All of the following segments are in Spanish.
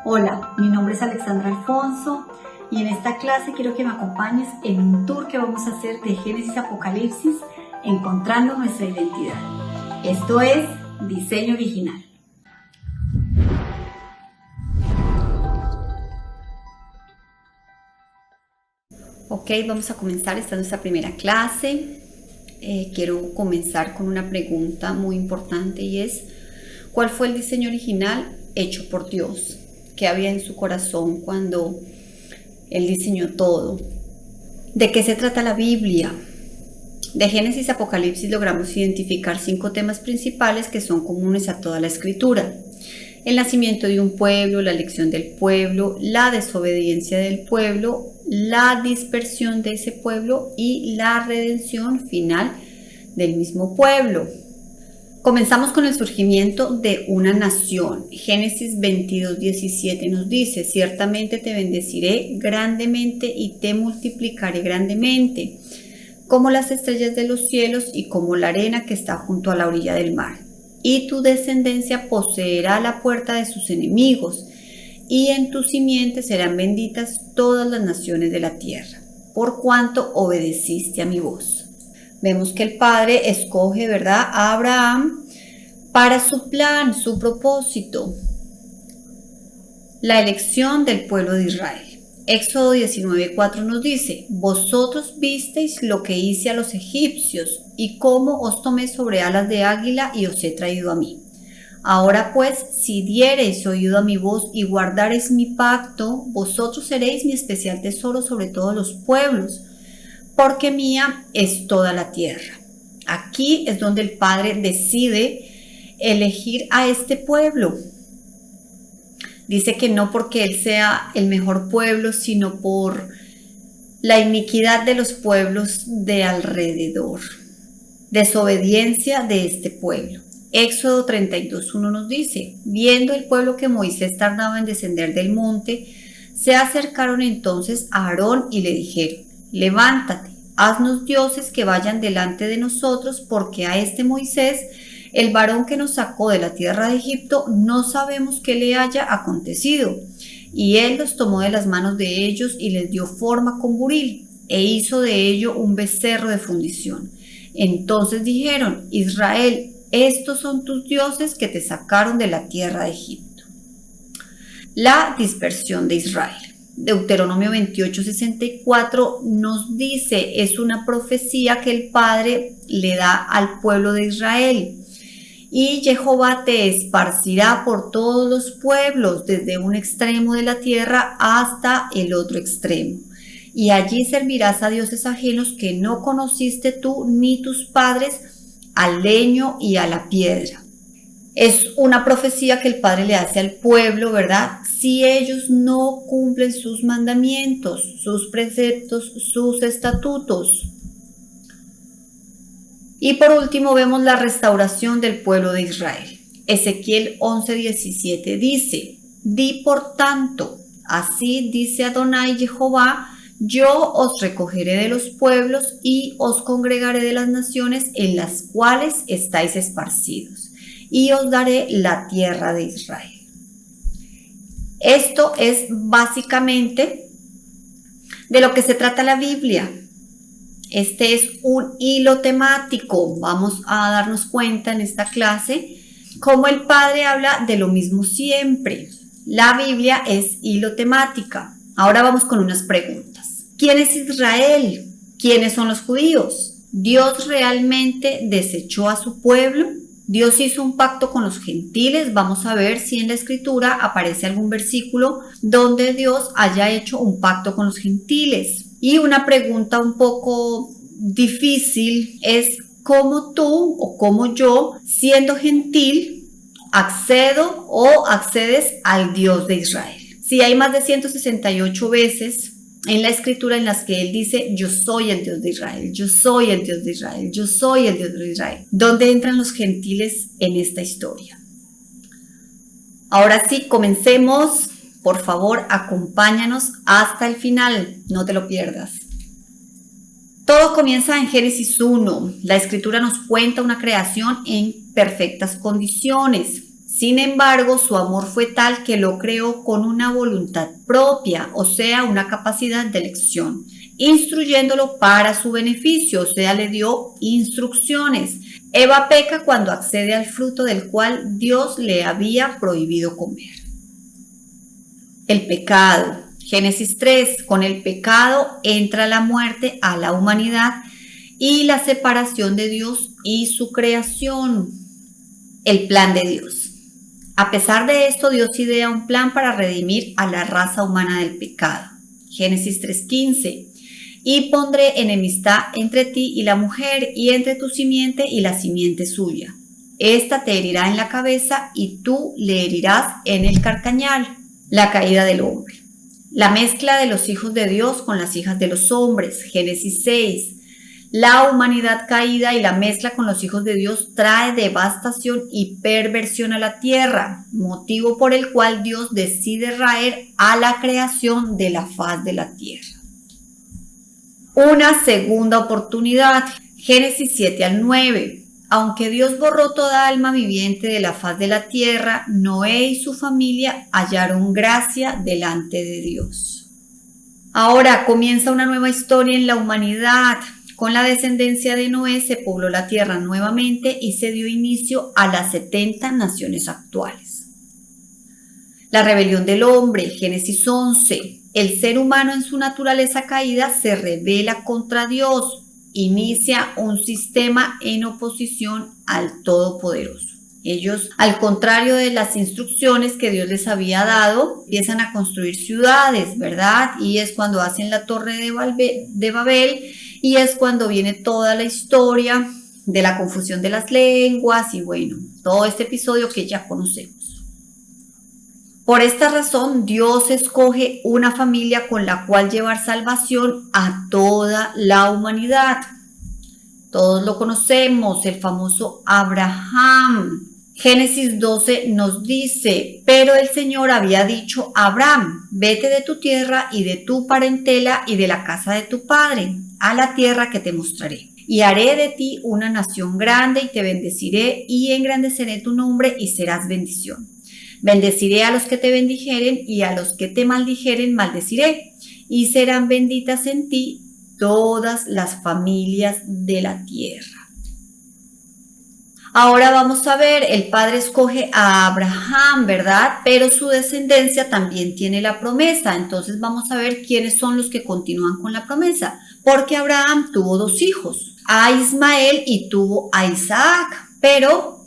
Hola, mi nombre es Alexandra Alfonso y en esta clase quiero que me acompañes en un tour que vamos a hacer de Génesis a Apocalipsis, encontrando nuestra identidad. Esto es Diseño Original. Ok, vamos a comenzar. Esta es nuestra primera clase. Quiero comenzar con una pregunta muy importante y es: ¿cuál fue el diseño original hecho por Dios? ¿Qué había en su corazón cuando Él diseñó todo? ¿De qué se trata la Biblia? De Génesis a Apocalipsis logramos identificar 5 temas principales que son comunes a toda la Escritura: el nacimiento de un pueblo, la elección del pueblo, la desobediencia del pueblo, la dispersión de ese pueblo y la redención final del mismo pueblo. Comenzamos con el surgimiento de una nación. Génesis 22:17 nos dice: ciertamente te bendeciré grandemente y te multiplicaré grandemente, como las estrellas de los cielos y como la arena que está junto a la orilla del mar. Y tu descendencia poseerá la puerta de sus enemigos, y en tu simiente serán benditas todas las naciones de la tierra, por cuanto obedeciste a mi voz. Vemos que el Padre escoge, ¿verdad?, a Abraham para su plan, su propósito, la elección del pueblo de Israel. Éxodo 19:4 nos dice: vosotros visteis lo que hice a los egipcios y cómo os tomé sobre alas de águila y os he traído a mí. Ahora pues, si diereis oído a mi voz y guardareis mi pacto, vosotros seréis mi especial tesoro sobre todos los pueblos, porque mía es toda la tierra. Aquí es donde el Padre decide elegir a este pueblo. Dice que no porque Él sea el mejor pueblo, sino por la iniquidad de los pueblos de alrededor, desobediencia de este pueblo. Éxodo 32:1 nos dice: viendo el pueblo que Moisés tardaba en descender del monte, se acercaron entonces a Aarón y le dijeron: levántate, haznos dioses que vayan delante de nosotros, porque a este Moisés, el varón que nos sacó de la tierra de Egipto, no sabemos qué le haya acontecido. Y él los tomó de las manos de ellos y les dio forma con buril, e hizo de ello un becerro de fundición. Entonces dijeron: Israel, estos son tus dioses que te sacaron de la tierra de Egipto. La dispersión de Israel. Deuteronomio 28:64 nos dice: es una profecía que el Padre le da al pueblo de Israel. Y Jehová te esparcirá por todos los pueblos, desde un extremo de la tierra hasta el otro extremo. Y allí servirás a dioses ajenos que no conociste tú ni tus padres, al leño y a la piedra. Es una profecía que el Padre le hace al pueblo, ¿verdad? Si ellos no cumplen sus mandamientos, sus preceptos, sus estatutos. Y por último vemos la restauración del pueblo de Israel. Ezequiel 11:17 dice: di por tanto, así dice Adonai Jehová, yo os recogeré de los pueblos y os congregaré de las naciones en las cuales estáis esparcidos, y os daré la tierra de Israel. Esto es básicamente de lo que se trata la Biblia. Este es un hilo temático. Vamos a darnos cuenta en esta clase cómo el Padre habla de lo mismo siempre. La Biblia es hilo temática. Ahora vamos con unas preguntas. ¿Quién es Israel? ¿Quiénes son los judíos? ¿Dios realmente desechó a su pueblo? ¿Dios hizo un pacto con los gentiles? Vamos a ver si en la Escritura aparece algún versículo donde Dios haya hecho un pacto con los gentiles. Y una pregunta un poco difícil es: ¿cómo tú o cómo yo, siendo gentil, accedo o accedes al Dios de Israel? Si hay más de 168 veces en la Escritura en las que Él dice: yo soy el Dios de Israel, yo soy el Dios de Israel, yo soy el Dios de Israel. ¿Dónde entran los gentiles en esta historia? Ahora sí, comencemos. Por favor, acompáñanos hasta el final, no te lo pierdas. Todo comienza en Génesis 1. La Escritura nos cuenta una creación en perfectas condiciones. Sin embargo, su amor fue tal que lo creó con una voluntad propia, o sea, una capacidad de elección, instruyéndolo para su beneficio, o sea, le dio instrucciones. Eva peca cuando accede al fruto del cual Dios le había prohibido comer. El pecado. Génesis 3. Con el pecado entra la muerte a la humanidad y la separación de Dios y su creación. El plan de Dios. A pesar de esto, Dios idea un plan para redimir a la raza humana del pecado. Génesis 3:15. Y pondré enemistad entre ti y la mujer, y entre tu simiente y la simiente suya. Esta te herirá en la cabeza y tú le herirás en el carcañal. La caída del hombre. La mezcla de los hijos de Dios con las hijas de los hombres. Génesis 6. La humanidad caída y la mezcla con los hijos de Dios trae devastación y perversión a la tierra, motivo por el cual Dios decide raer a la creación de la faz de la tierra. Una segunda oportunidad. Génesis 7 al 9. Aunque Dios borró toda alma viviente de la faz de la tierra, Noé y su familia hallaron gracia delante de Dios. Ahora comienza una nueva historia en la humanidad. Con la descendencia de Noé se pobló la tierra nuevamente y se dio inicio a las 70 naciones actuales. La rebelión del hombre. Génesis 11. El ser humano en su naturaleza caída se rebela contra Dios. Inicia un sistema en oposición al Todopoderoso. Ellos, al contrario de las instrucciones que Dios les había dado, empiezan a construir ciudades, ¿verdad? Y es cuando hacen la torre de Babel, y es cuando viene toda la historia de la confusión de las lenguas y bueno, todo este episodio que ya conocemos. Por esta razón, Dios escoge una familia con la cual llevar salvación a toda la humanidad. Todos lo conocemos, el famoso Abraham. Génesis 12 nos dice, pero el Señor había dicho a Abraham, vete de tu tierra y de tu parentela y de la casa de tu padre, a la tierra que te mostraré. Y haré de ti una nación grande y te bendeciré y engrandeceré tu nombre y serás bendición. Bendeciré a los que te bendijeren y a los que te maldijeren maldeciré, y serán benditas en ti todas las familias de la tierra. Ahora vamos a ver, el Padre escoge a Abraham, ¿verdad? Pero su descendencia también tiene la promesa. Entonces vamos a ver quiénes son los que continúan con la promesa. Porque Abraham tuvo 2 hijos, a Ismael y tuvo a Isaac, pero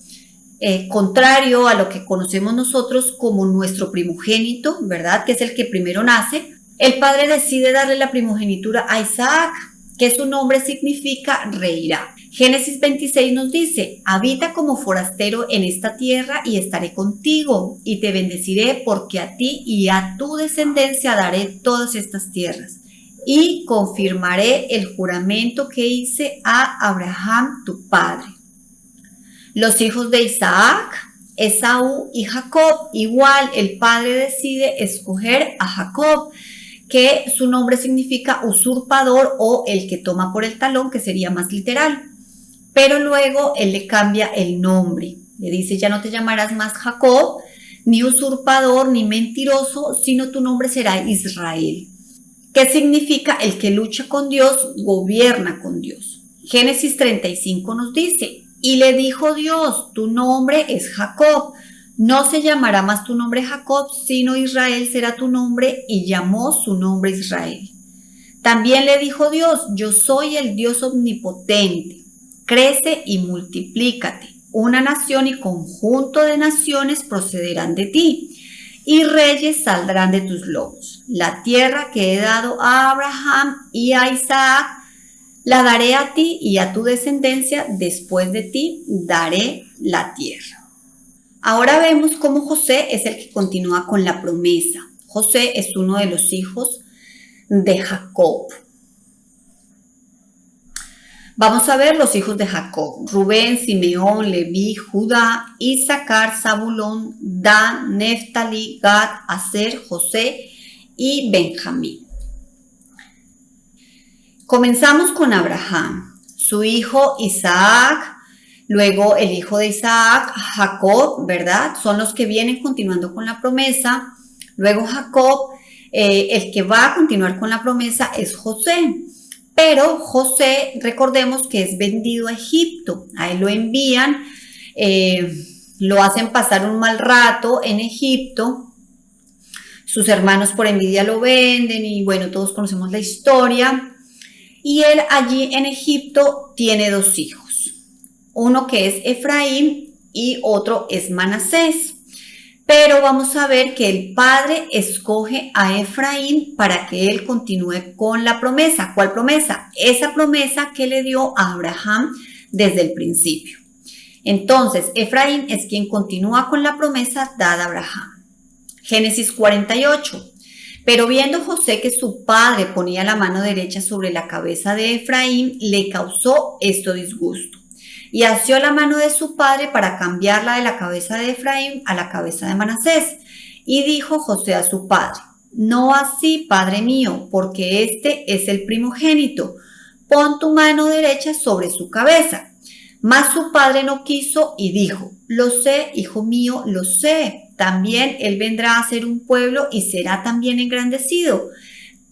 contrario a lo que conocemos nosotros como nuestro primogénito, ¿verdad? Que es el que primero nace, el padre decide darle la primogenitura a Isaac, que su nombre significa reirá. Génesis 26 nos dice, habita como forastero en esta tierra y estaré contigo y te bendeciré porque a ti y a tu descendencia daré todas estas tierras y confirmaré el juramento que hice a Abraham tu padre. Los hijos de Isaac, Esaú y Jacob. Igual el padre decide escoger a Jacob, que su nombre significa usurpador o el que toma por el talón, que sería más literal. Pero luego él le cambia el nombre. Le dice, ya no te llamarás más Jacob, ni usurpador, ni mentiroso, sino tu nombre será Israel. ¿Qué significa? El que lucha con Dios, gobierna con Dios. Génesis 35 nos dice, y le dijo Dios, tu nombre es Jacob, no se llamará más tu nombre Jacob, sino Israel será tu nombre, y llamó su nombre Israel. También le dijo Dios, yo soy el Dios omnipotente, crece y multiplícate, una nación y conjunto de naciones procederán de ti, y reyes saldrán de tus lomos. La tierra que he dado a Abraham y a Isaac, la daré a ti y a tu descendencia, después de ti daré la tierra. Ahora vemos cómo José es el que continúa con la promesa. José es uno de los hijos de Jacob. Vamos a ver los hijos de Jacob: Rubén, Simeón, Leví, Judá, Isaacar, Zabulón, Dan, Neftalí, Gad, Aser, José y Benjamín. Comenzamos con Abraham, su hijo Isaac, Luego el hijo de Isaac, Jacob, ¿verdad? Son los que vienen continuando con la promesa. Luego Jacob, el que va a continuar con la promesa es José. Pero José, recordemos que es vendido a Egipto. A él lo envían, lo hacen pasar un mal rato en Egipto. Sus hermanos por envidia lo venden y bueno, todos conocemos la historia. Y él allí en Egipto tiene dos hijos. Uno que es Efraín y otro es Manasés. Pero vamos a ver que el padre escoge a Efraín para que él continúe con la promesa. ¿Cuál promesa? Esa promesa que le dio a Abraham desde el principio. Entonces, Efraín es quien continúa con la promesa dada a Abraham. Génesis 48. Pero viendo José que su padre ponía la mano derecha sobre la cabeza de Efraín, le causó esto disgusto. Y asió la mano de su padre para cambiarla de la cabeza de Efraín a la cabeza de Manasés. Y dijo José a su padre: no así, padre mío, porque este es el primogénito. Pon tu mano derecha sobre su cabeza. Mas su padre no quiso y dijo: lo sé, hijo mío, lo sé. También él vendrá a ser un pueblo y será también engrandecido.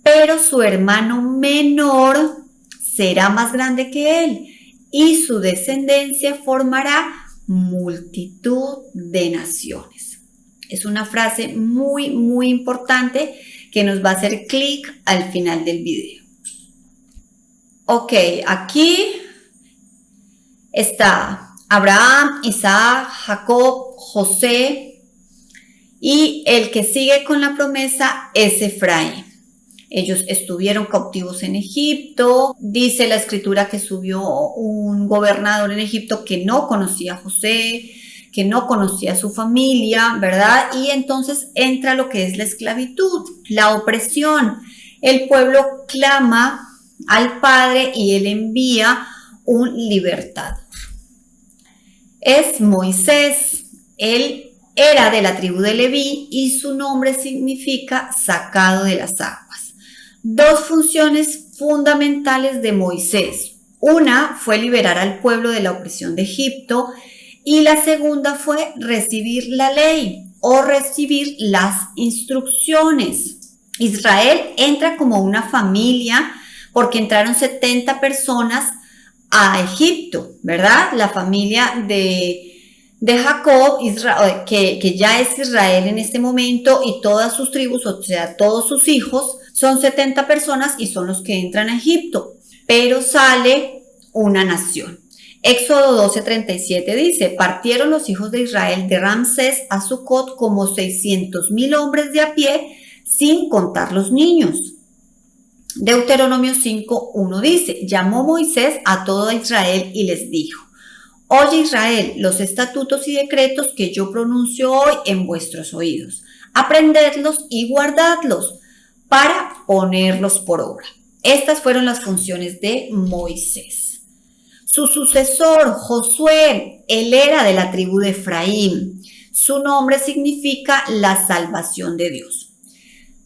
Pero su hermano menor será más grande que él, y su descendencia formará multitud de naciones. Es una frase muy, muy importante que nos va a hacer clic al final del video. Ok, aquí está Abraham, Isaac, Jacob, José, y el que sigue con la promesa es Efraín. Ellos estuvieron cautivos en Egipto. Dice la escritura que subió un gobernador en Egipto que no conocía a José, que no conocía a su familia, ¿verdad? Y entonces entra lo que es la esclavitud, la opresión. El pueblo clama al Padre y él envía un libertador. Es Moisés. Él era de la tribu de Leví y su nombre significa sacado de las aguas. Dos funciones fundamentales de Moisés. Una fue liberar al pueblo de la opresión de Egipto y la segunda fue recibir la ley o recibir las instrucciones. Israel entra como una familia porque entraron 70 personas a Egipto, ¿verdad? La familia de Jacob, Israel, que ya es Israel en este momento, y todas sus tribus, o sea, todos sus hijos, son 70 personas y son los que entran a Egipto. Pero sale una nación. Éxodo 12:37 dice: partieron los hijos de Israel de Ramsés a Sucot como 600,000 hombres de a pie, sin contar los niños. Deuteronomio 5:1 dice: llamó Moisés a todo Israel y les dijo: oye Israel, los estatutos y decretos que yo pronuncio hoy en vuestros oídos, aprendedlos y guardadlos para ponerlos por obra. Estas fueron las funciones de Moisés. Su sucesor, Josué, él era de la tribu de Efraín. Su nombre significa la salvación de Dios.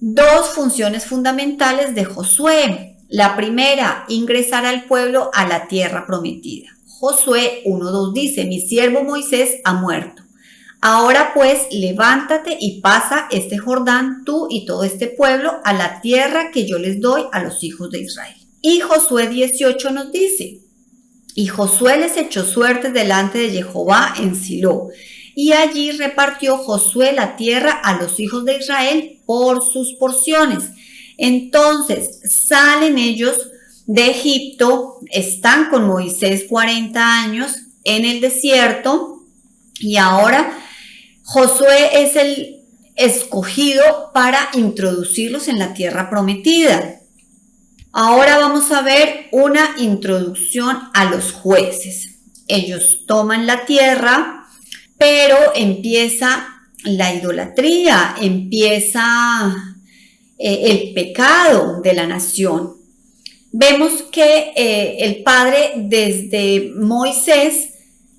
Dos funciones fundamentales de Josué. La primera, ingresar al pueblo a la tierra prometida. Josué 1:2 dice: mi siervo Moisés ha muerto. Ahora pues, levántate y pasa este Jordán, tú y todo este pueblo, a la tierra que yo les doy a los hijos de Israel. Y Josué 18 nos dice: y Josué les echó suertes delante de Jehová en Silo, y allí repartió Josué la tierra a los hijos de Israel por sus porciones. Entonces salen ellos de Egipto, están con Moisés 40 años en el desierto, y ahora Josué es el escogido para introducirlos en la tierra prometida. Ahora vamos a ver una introducción a los jueces. Ellos toman la tierra, pero empieza la idolatría, empieza el pecado de la nación. Vemos que el Padre desde Moisés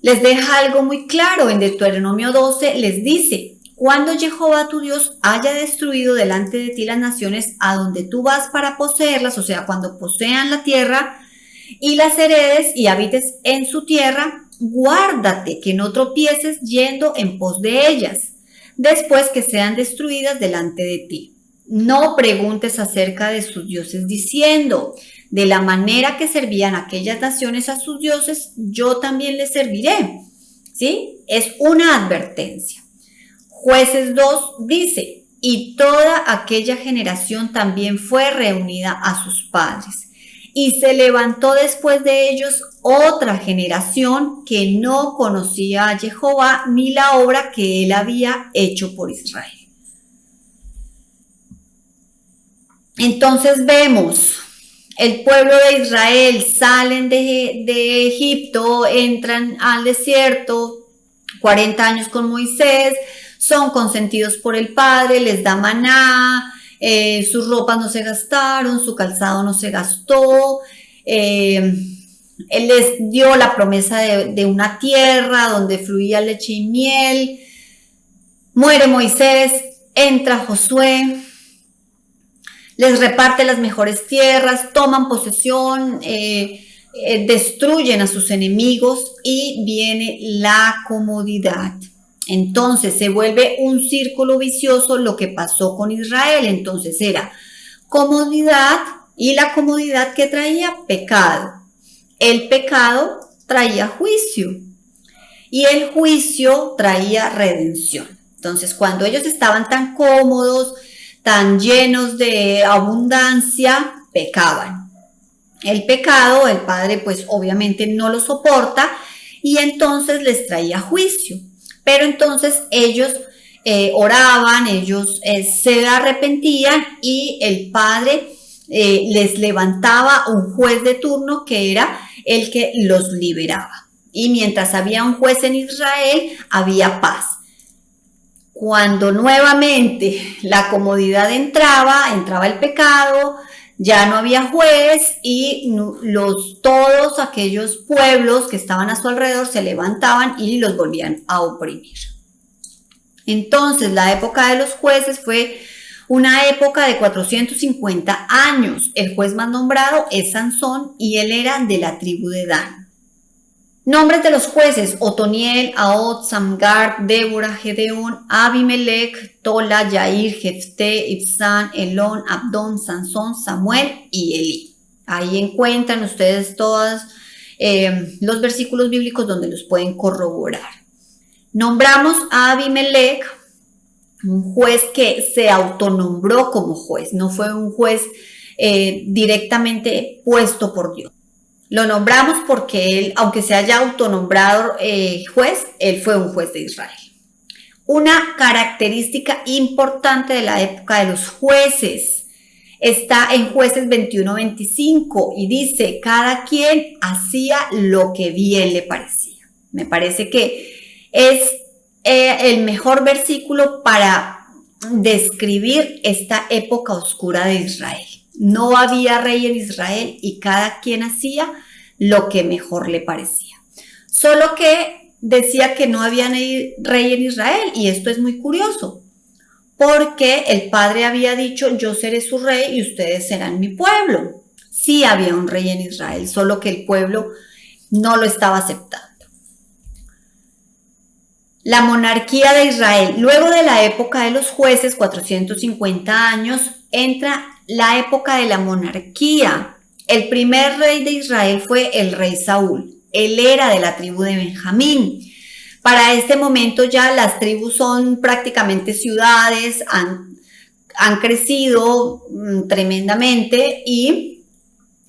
les deja algo muy claro. En Deuteronomio 12 les dice: cuando Jehová tu Dios haya destruido delante de ti las naciones a donde tú vas para poseerlas, o sea, cuando posean la tierra y las heredes y habites en su tierra, guárdate que no tropieces yendo en pos de ellas, después que sean destruidas delante de ti. No preguntes acerca de sus dioses diciendo, de la manera que servían aquellas naciones a sus dioses, yo también les serviré. ¿Sí? Es una advertencia. Jueces 2 dice, y toda aquella generación también fue reunida a sus padres. Y se levantó después de ellos otra generación que no conocía a Jehová ni la obra que él había hecho por Israel. Entonces vemos, el pueblo de Israel salen de Egipto, entran al desierto, 40 años con Moisés, son consentidos por el Padre, les da maná, sus ropas no se gastaron, su calzado no se gastó, él les dio la promesa de una tierra donde fluía leche y miel. Muere Moisés, entra Josué, les reparte las mejores tierras, toman posesión, destruyen a sus enemigos y viene la comodidad. Entonces se vuelve un círculo vicioso lo que pasó con Israel. Entonces era comodidad y la comodidad que traía pecado. El pecado traía juicio y el juicio traía redención. Entonces cuando ellos estaban tan cómodos, tan llenos de abundancia, pecaban. El pecado, el Padre pues obviamente no lo soporta y entonces les traía juicio. Pero entonces ellos oraban, ellos se arrepentían y el Padre les levantaba un juez de turno que era el que los liberaba. Y mientras había un juez en Israel, había paz. Cuando nuevamente la comodidad entraba el pecado, ya no había juez y todos aquellos pueblos que estaban a su alrededor se levantaban y los volvían a oprimir. Entonces, la época de los jueces fue una época de 450 años. El juez más nombrado es Sansón y él era de la tribu de Dan. Nombres de los jueces: Otoniel, Ahod, Samgar, Débora, Gedeón, Abimelech, Tola, Yair, Jefté, Ibsán, Elón, Abdón, Sansón, Samuel y Elí. Ahí encuentran ustedes todos los versículos bíblicos donde los pueden corroborar. Nombramos a Abimelech, un juez que se autonombró como juez, no fue un juez directamente puesto por Dios. Lo nombramos porque él, aunque se haya autonombrado juez, él fue un juez de Israel. Una característica importante de la época de los jueces está en Jueces 21-25 y dice, cada quien hacía lo que bien le parecía. Me parece que es el mejor versículo para describir esta época oscura de Israel. No había rey en Israel y cada quien hacía lo que mejor le parecía. Solo que decía que no había rey en Israel y esto es muy curioso porque el Padre había dicho, yo seré su rey y ustedes serán mi pueblo. Sí había un rey en Israel, solo que el pueblo no lo estaba aceptando. La monarquía de Israel. Luego de la época de los jueces, 450 años, entra la época de la monarquía. El primer rey de Israel fue el rey Saúl. Él era de la tribu de Benjamín. Para este momento ya las tribus son prácticamente ciudades, han crecido tremendamente y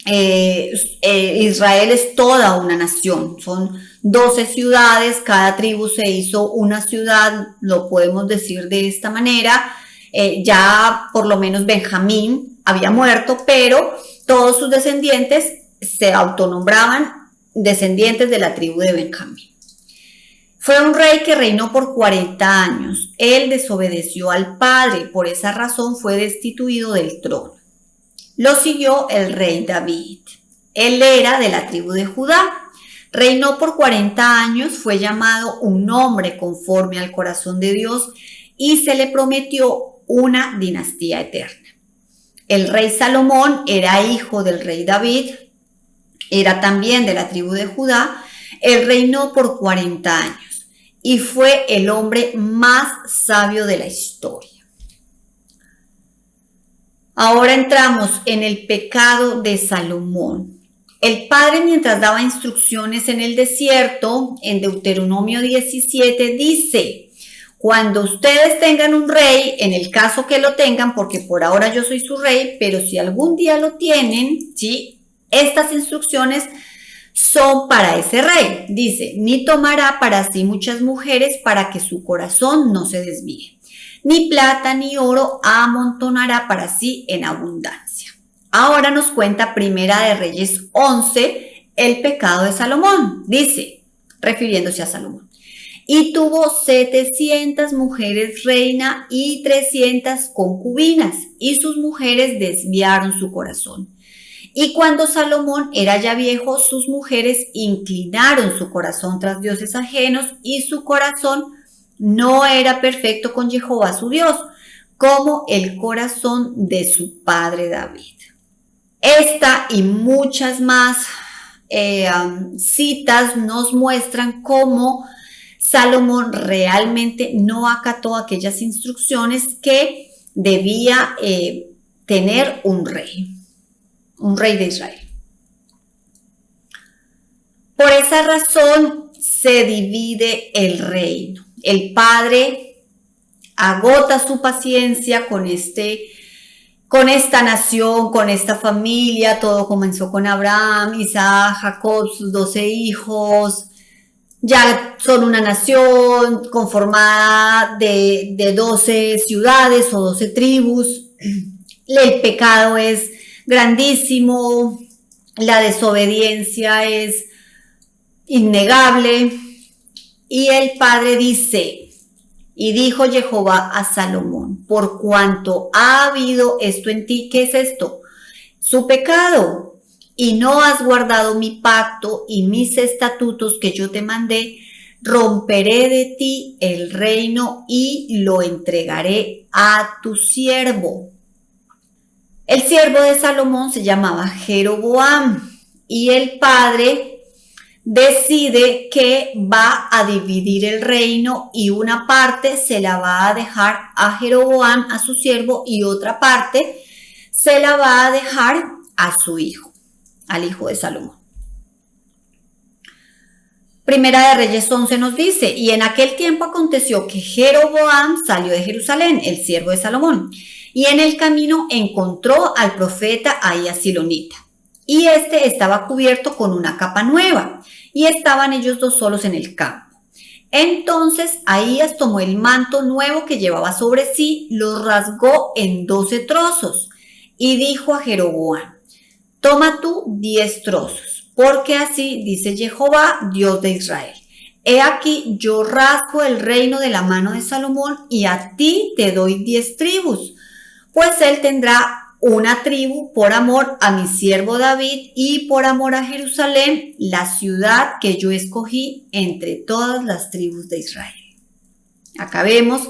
Israel es toda una nación. Son 12 ciudades, cada tribu se hizo una ciudad, lo podemos decir de esta manera. Ya por lo menos Benjamín había muerto, pero todos sus descendientes se autonombraban descendientes de la tribu de Benjamín. Fue un rey que reinó por 40 años. Él desobedeció al padre, por esa razón fue destituido del trono. Lo siguió el rey David. Él era de la tribu de Judá. Reinó por 40 años, fue llamado un hombre conforme al corazón de Dios y se le prometió una dinastía eterna. El rey Salomón era hijo del rey David, era también de la tribu de Judá. Él reinó por 40 años y fue el hombre más sabio de la historia. Ahora entramos en el pecado de Salomón. El padre, mientras daba instrucciones en el desierto, en Deuteronomio 17, dice: cuando ustedes tengan un rey, en el caso que lo tengan, porque por ahora yo soy su rey, pero si algún día lo tienen, ¿sí? Estas instrucciones son para ese rey. Dice: ni tomará para sí muchas mujeres para que su corazón no se desvíe. Ni plata ni oro amontonará para sí en abundancia. Ahora nos cuenta Primera de Reyes 11, el pecado de Salomón. Dice, refiriéndose a Salomón: y tuvo 700 mujeres reina y 300 concubinas, y sus mujeres desviaron su corazón. Y cuando Salomón era ya viejo, sus mujeres inclinaron su corazón tras dioses ajenos, y su corazón no era perfecto con Jehová su Dios, como el corazón de su padre David. Esta y muchas más citas nos muestran cómo Salomón realmente no acató aquellas instrucciones que debía tener un rey de Israel. Por esa razón se divide el reino. El padre agota su paciencia con esta nación, con esta familia. Todo comenzó con Abraham, Isaac, Jacob, sus 12 hijos. Ya son una nación conformada de 12 ciudades o 12 tribus. El pecado es grandísimo, la desobediencia es innegable. Y el padre dice: y dijo Jehová a Salomón: por cuanto ha habido esto en ti. ¿Qué es esto? Su pecado. Y no has guardado mi pacto y mis estatutos que yo te mandé, romperé de ti el reino y lo entregaré a tu siervo. El siervo de Salomón se llamaba Jeroboam, y el padre decide que va a dividir el reino, y una parte se la va a dejar a Jeroboam, a su siervo, y otra parte se la va a dejar a su hijo, al hijo de Salomón. Primera de Reyes 11 nos dice: y en aquel tiempo aconteció que Jeroboam salió de Jerusalén, el siervo de Salomón, y en el camino encontró al profeta Ahías Silonita, y este estaba cubierto con una capa nueva, y estaban ellos dos solos en el campo. Entonces Ahías tomó el manto nuevo que llevaba sobre sí, lo rasgó en 12 trozos, y dijo a Jeroboam: toma tú 10 trozos, porque así dice Jehová, Dios de Israel: he aquí yo rasgo el reino de la mano de Salomón, y a ti te doy 10 tribus, pues él tendrá una tribu por amor a mi siervo David y por amor a Jerusalén, la ciudad que yo escogí entre todas las tribus de Israel. Acá vemos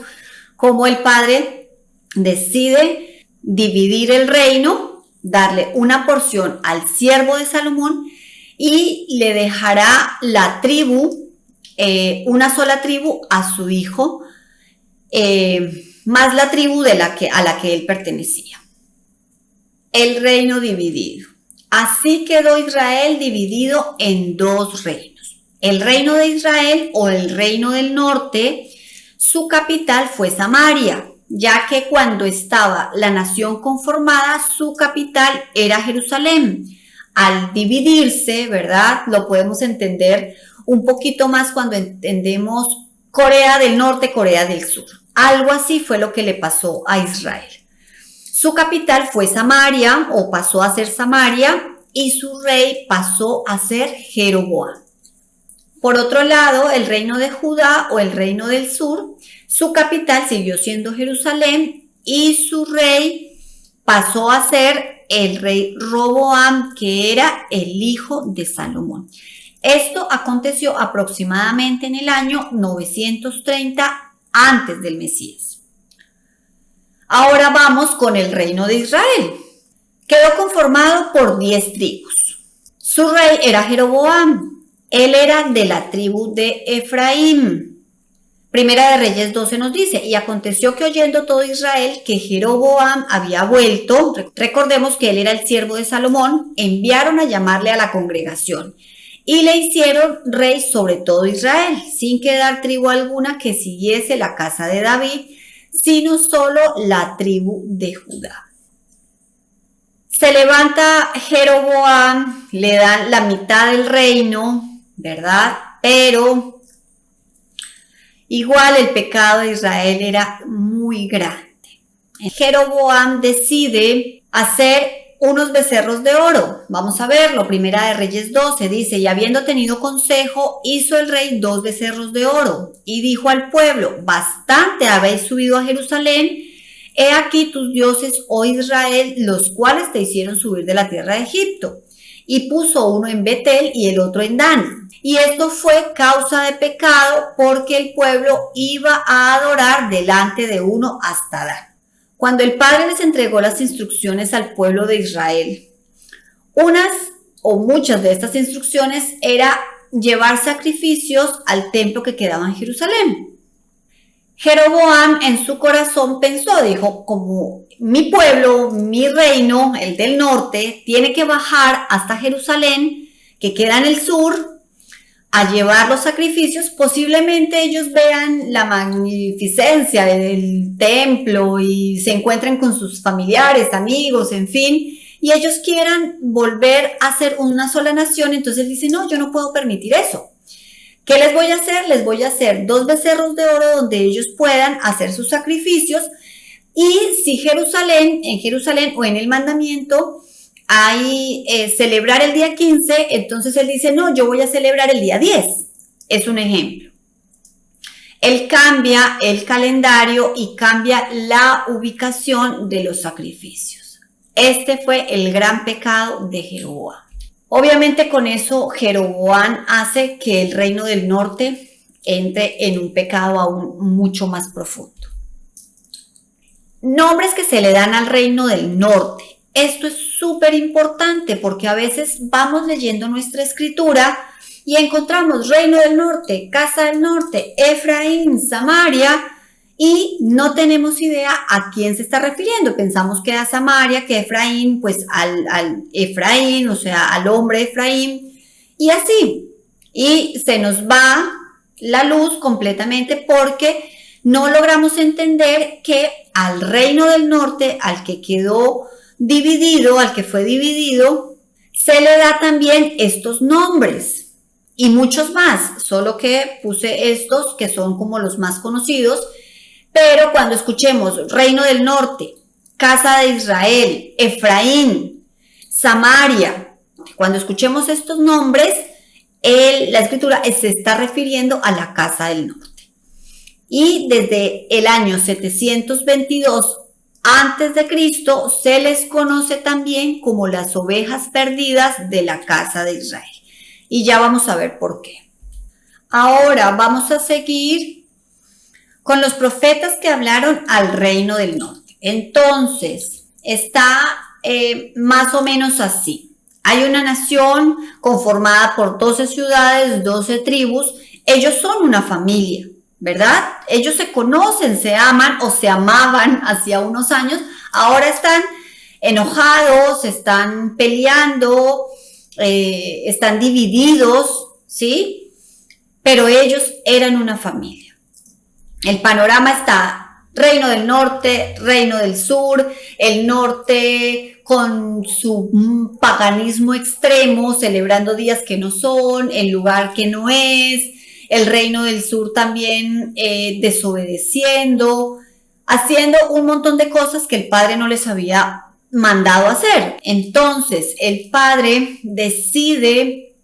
cómo el padre decide dividir el reino, darle una porción al siervo de Salomón, y le dejará la tribu, una sola tribu a su hijo, más la tribu a la que él pertenecía. El reino dividido. Así quedó Israel dividido en dos reinos. El reino de Israel, o el reino del norte, su capital fue Samaria, ya que cuando estaba la nación conformada, su capital era Jerusalén. Al dividirse, ¿verdad? Lo podemos entender un poquito más cuando entendemos Corea del Norte, Corea del Sur. Algo así fue lo que le pasó a Israel. Su capital fue Samaria, o pasó a ser Samaria, y su rey pasó a ser Jeroboam. Por otro lado, el reino de Judá, o el reino del sur, su capital siguió siendo Jerusalén, y su rey pasó a ser el rey Roboam, que era el hijo de Salomón. Esto aconteció aproximadamente en el año 930 antes del Mesías. Ahora vamos con el reino de Israel. Quedó conformado por 10 tribus. Su rey era Jeroboam. Él era de la tribu de Efraín. Primera de Reyes 12 nos dice, y aconteció que oyendo todo Israel que Jeroboam había vuelto, recordemos que él era el siervo de Salomón, enviaron a llamarle a la congregación y le hicieron rey sobre todo Israel, sin quedar tribu alguna que siguiese la casa de David, sino solo la tribu de Judá. Se levanta Jeroboam, le dan la mitad del reino, ¿verdad? Pero igual el pecado de Israel era muy grande. Jeroboam decide hacer unos becerros de oro. Vamos a verlo. Primera de Reyes 12 dice, y habiendo tenido consejo, hizo el rey 2 becerros de oro y dijo al pueblo, bastante habéis subido a Jerusalén, he aquí tus dioses, oh Israel, los cuales te hicieron subir de la tierra de Egipto. Y puso uno en Betel y el otro en Dan. Y esto fue causa de pecado porque el pueblo iba a adorar delante de uno hasta Dan. Cuando el Padre les entregó las instrucciones al pueblo de Israel, unas o muchas de estas instrucciones era llevar sacrificios al templo que quedaba en Jerusalén. Jeroboam en su corazón pensó, dijo, como mi pueblo, mi reino, el del norte, tiene que bajar hasta Jerusalén, que queda en el sur, a llevar los sacrificios, posiblemente ellos vean la magnificencia del templo y se encuentren con sus familiares, amigos, en fin, y ellos quieran volver a ser una sola nación, entonces dicen, no, yo no puedo permitir eso. ¿Qué les voy a hacer? Les voy a hacer 2 becerros de oro donde ellos puedan hacer sus sacrificios, y si en Jerusalén o en el mandamiento hay celebrar el día 15, entonces él dice, no, yo voy a celebrar el día 10. Es un ejemplo. Él cambia el calendario y cambia la ubicación de los sacrificios. Este fue el gran pecado de Jeroboam. Obviamente con eso Jeroboam hace que el reino del norte entre en un pecado aún mucho más profundo. Nombres que se le dan al reino del norte. Esto es súper importante porque a veces vamos leyendo nuestra escritura y encontramos reino del norte, casa del norte, Efraín, Samaria, y no tenemos idea a quién se está refiriendo. Pensamos que a Samaria, que Efraín, pues al Efraín, o sea, al hombre Efraín, y así. Y se nos va la luz completamente porque no logramos entender que al reino del norte, al que quedó dividido, al que fue dividido, se le da también estos nombres y muchos más, solo que puse estos que son como los más conocidos, pero cuando escuchemos reino del norte, casa de Israel, Efraín, Samaria, cuando escuchemos estos nombres, la escritura se está refiriendo a la casa del norte. Y desde el año 722 antes de Cristo se les conoce también como las ovejas perdidas de la casa de Israel. Y ya vamos a ver por qué. Ahora vamos a seguir con los profetas que hablaron al reino del norte. Entonces, está más o menos así. Hay una nación conformada por 12 ciudades, 12 tribus. Ellos son una familia, ¿verdad? Ellos se conocen, se aman o se amaban hacía unos años. Ahora están enojados, están peleando, están divididos, ¿sí? Pero ellos eran una familia. El panorama está reino del norte, reino del sur, el norte con su paganismo extremo, celebrando días que no son, el lugar que no es, el reino del sur también desobedeciendo, haciendo un montón de cosas que el padre no les había mandado hacer. Entonces el padre decide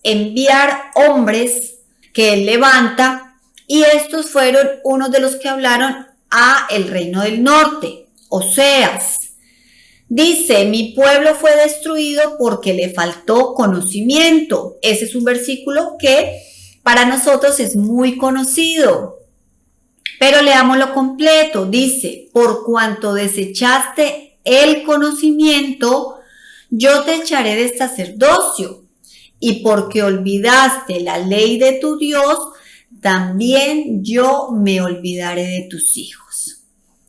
enviar hombres que él levanta, y estos fueron unos de los que hablaron a el reino del norte. Oseas dice, mi pueblo fue destruido porque le faltó conocimiento. Ese es un versículo que para nosotros es muy conocido, pero leámoslo completo. Dice, por cuanto desechaste el conocimiento, yo te echaré de sacerdocio y porque olvidaste la ley de tu Dios, también yo me olvidaré de tus hijos.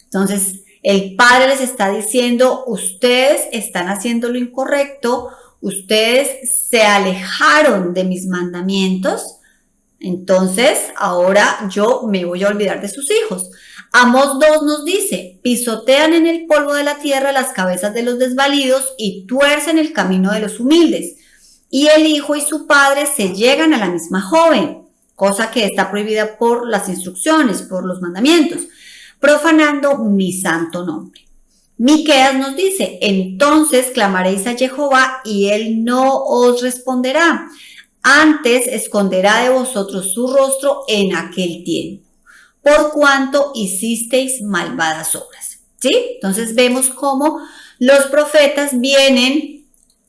Entonces, el Padre les está diciendo, ustedes están haciendo lo incorrecto, ustedes se alejaron de mis mandamientos, entonces ahora yo me voy a olvidar de sus hijos. Amós 2 nos dice, pisotean en el polvo de la tierra las cabezas de los desvalidos y tuercen el camino de los humildes. Y el hijo y su padre se llegan a la misma joven, cosa que está prohibida por las instrucciones, por los mandamientos, profanando mi santo nombre. Miqueas nos dice, entonces clamaréis a Jehová y él no os responderá, antes esconderá de vosotros su rostro en aquel tiempo, por cuanto hicisteis malvadas obras. ¿Sí? Entonces vemos cómo los profetas vienen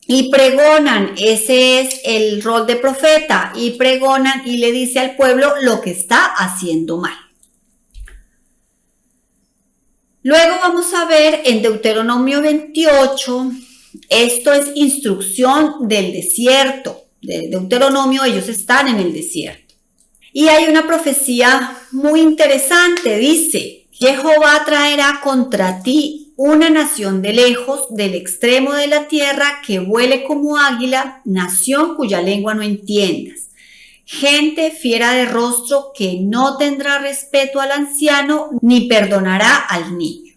y pregonan, ese es el rol de profeta, y pregonan y le dice al pueblo lo que está haciendo mal. Luego vamos a ver en Deuteronomio 28, esto es instrucción del desierto. De Deuteronomio, ellos están en el desierto. Y hay una profecía muy interesante, dice, Jehová traerá contra ti una nación de lejos, del extremo de la tierra, que vuele como águila, nación cuya lengua no entiendas. Gente fiera de rostro que no tendrá respeto al anciano ni perdonará al niño.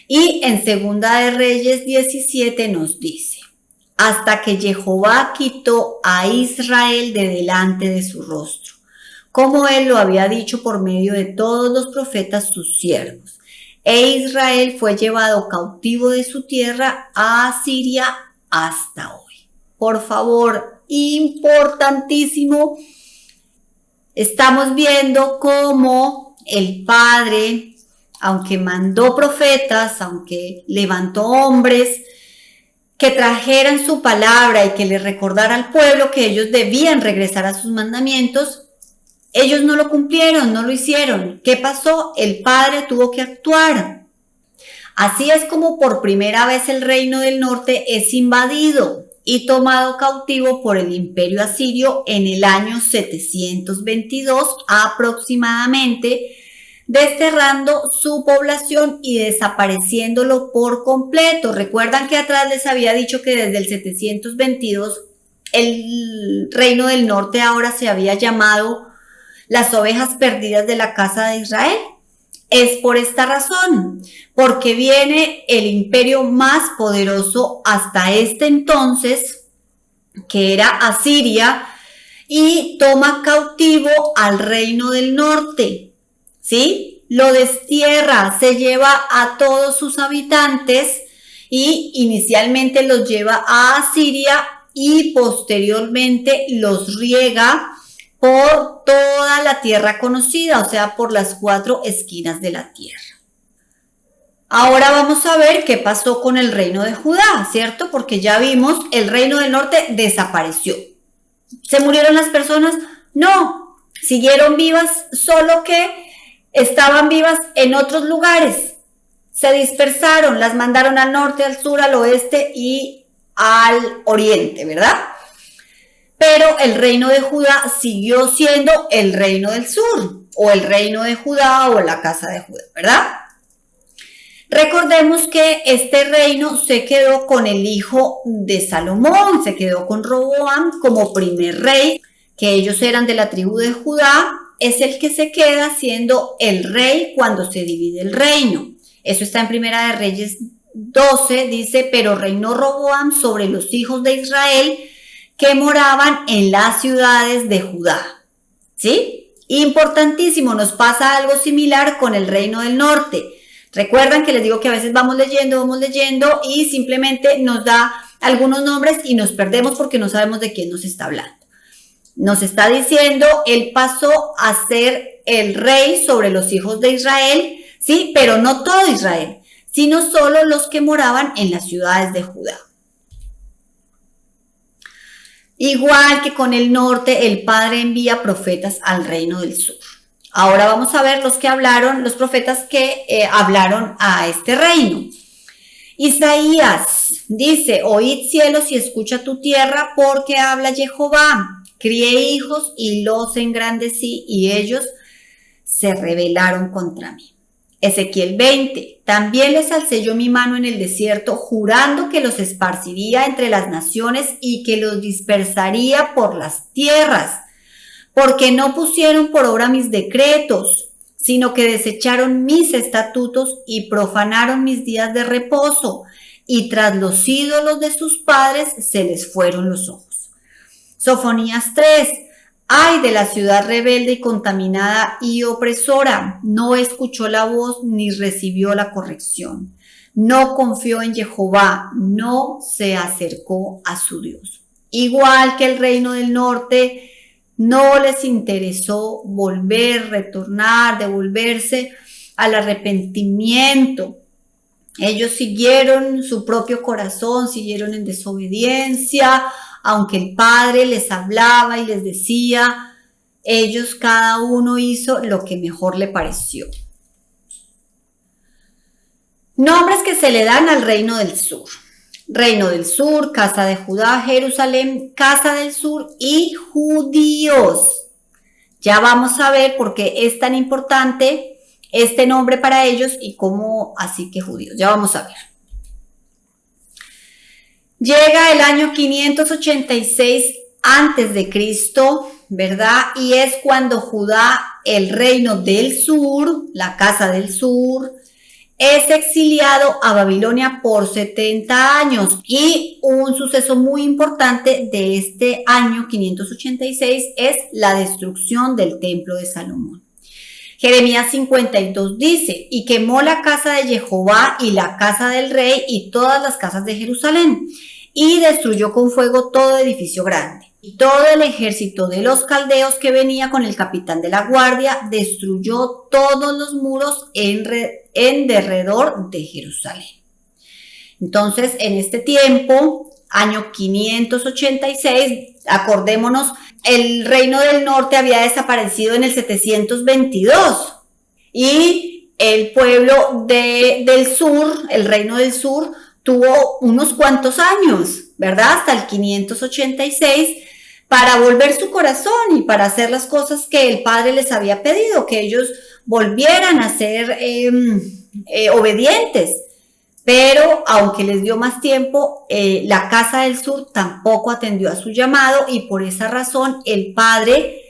Y en Segunda de Reyes 17 nos dice, hasta que Jehová quitó a Israel de delante de su rostro, como él lo había dicho por medio de todos los profetas sus siervos. E Israel fue llevado cautivo de su tierra a Asiria hasta hoy. Por favor, importantísimo. Estamos viendo cómo el Padre, aunque mandó profetas, aunque levantó hombres que trajeran su palabra y que le recordara al pueblo que ellos debían regresar a sus mandamientos, ellos no lo cumplieron, no lo hicieron. ¿Qué pasó? El Padre tuvo que actuar. Así es como por primera vez el reino del norte es invadido y tomado cautivo por el imperio asirio en el año 722 aproximadamente, desterrando su población y desapareciéndolo por completo. Recuerdan que atrás les había dicho que desde el 722 el reino del norte ahora se había llamado las ovejas perdidas de la casa de Israel. Es por esta razón, porque viene el imperio más poderoso hasta este entonces, que era Asiria, y toma cautivo al reino del norte, ¿sí? Lo destierra, se lleva a todos sus habitantes y inicialmente los lleva a Asiria y posteriormente los riega por toda la tierra conocida, o sea, por las 4 esquinas de la tierra. Ahora vamos a ver qué pasó con el reino de Judá, ¿cierto? Porque ya vimos, el reino del norte desapareció. ¿Se murieron las personas? No, siguieron vivas, solo que estaban vivas en otros lugares. Se dispersaron, las mandaron al norte, al sur, al oeste y al oriente, ¿verdad? Pero el reino de Judá siguió siendo el reino del sur, o el reino de Judá, o la casa de Judá, ¿verdad? Recordemos que este reino se quedó con el hijo de Salomón, se quedó con Roboam como primer rey, que ellos eran de la tribu de Judá, es el que se queda siendo el rey cuando se divide el reino. Eso está en Primera de Reyes 12, dice, pero reinó Roboam sobre los hijos de Israel, que moraban en las ciudades de Judá. ¿Sí? Importantísimo, nos pasa algo similar con el reino del norte. Recuerdan que les digo que a veces vamos leyendo y simplemente nos da algunos nombres y nos perdemos porque no sabemos de quién nos está hablando. Nos está diciendo, él pasó a ser el rey sobre los hijos de Israel, ¿sí? Pero no todo Israel, sino solo los que moraban en las ciudades de Judá. Igual que con el norte, el Padre envía profetas al reino del sur. Ahora vamos a ver los profetas que hablaron a este reino. Isaías dice, oíd cielos y escucha tu tierra, porque habla Jehová. Crié hijos y los engrandecí, y ellos se rebelaron contra mí. Ezequiel 20, también les alcé yo mi mano en el desierto, jurando que los esparciría entre las naciones y que los dispersaría por las tierras, porque no pusieron por obra mis decretos, sino que desecharon mis estatutos y profanaron mis días de reposo, y tras los ídolos de sus padres se les fueron los ojos. Sofonías 3, ay de la ciudad rebelde y contaminada y opresora, no escuchó la voz ni recibió la corrección, no confió en Jehová, no se acercó a su Dios. Igual que el reino del norte, no les interesó retornar, devolverse al arrepentimiento. Ellos siguieron su propio corazón, siguieron en desobediencia, aunque el Padre les hablaba y les decía, ellos cada uno hizo lo que mejor le pareció. Nombres que se le dan al reino del sur. Reino del sur, casa de Judá, Jerusalén, casa del sur y judíos. Ya vamos a ver por qué es tan importante este nombre para ellos y cómo así que judíos. Ya vamos a ver. Llega el año 586 antes de Cristo, ¿verdad? Y es cuando Judá, el reino del sur, la casa del sur, es exiliado a Babilonia por 70 años. Y un suceso muy importante de este año 586 es la destrucción del templo de Salomón. Jeremías 52 dice, y quemó la casa de Jehová y la casa del rey y todas las casas de Jerusalén, y destruyó con fuego todo edificio grande. Y todo el ejército de los caldeos que venía con el capitán de la guardia destruyó todos los muros en derredor de Jerusalén. Entonces, en este tiempo, año 586, acordémonos, el reino del norte había desaparecido en el 722 y el pueblo del sur, el reino del sur, tuvo unos cuantos años, ¿verdad? Hasta el 586 para volver su corazón y para hacer las cosas que el Padre les había pedido, que ellos volvieran a ser obedientes. Pero aunque les dio más tiempo, la casa del sur tampoco atendió a su llamado y por esa razón el Padre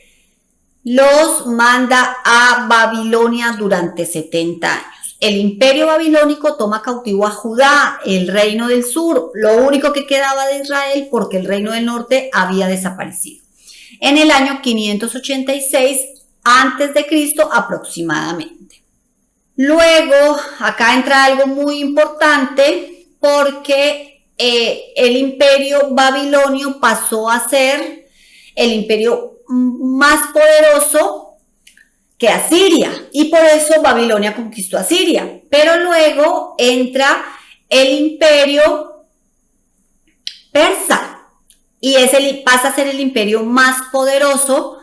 los manda a Babilonia durante 70 años. El imperio babilónico toma cautivo a Judá, el reino del sur, lo único que quedaba de Israel porque el reino del norte había desaparecido. En el año 586 antes de Cristo aproximadamente. Luego, acá entra algo muy importante porque el imperio babilonio pasó a ser el imperio más poderoso que Asiria, y por eso Babilonia conquistó a Siria. Pero luego entra el imperio persa, y pasa a ser el imperio más poderoso,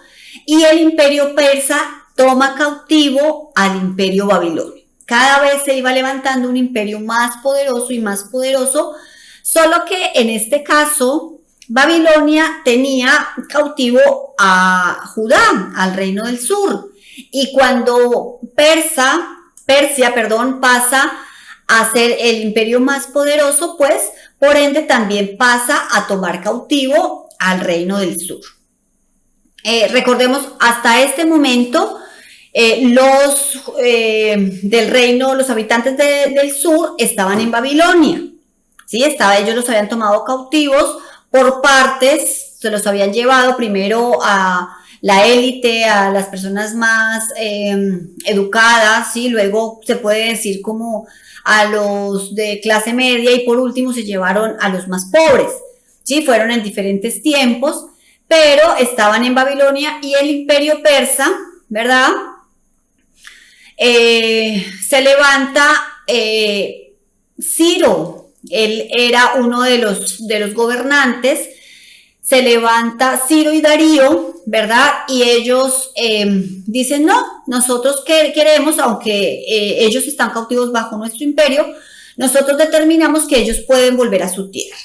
y el imperio persa toma cautivo al imperio babilonio. Cada vez se iba levantando un imperio más poderoso, solo que en este caso Babilonia tenía cautivo a Judá, al reino del sur. Y cuando Persia, pasa a ser el imperio más poderoso, pues por ende también pasa a tomar cautivo al reino del sur. Recordemos, hasta este momento, los habitantes del sur estaban en Babilonia, ¿sí? Ellos los habían tomado cautivos por partes, se los habían llevado primero a la élite, a las personas más educadas, ¿sí? Luego se puede decir como a los de clase media y por último se llevaron a los más pobres, ¿sí? Fueron en diferentes tiempos, pero estaban en Babilonia y el imperio persa, ¿verdad? Se levanta Ciro, él era uno de los gobernantes. Se levanta Ciro y Darío, ¿verdad? Y ellos dicen, no, nosotros queremos, aunque ellos están cautivos bajo nuestro imperio, nosotros determinamos que ellos pueden volver a su tierra.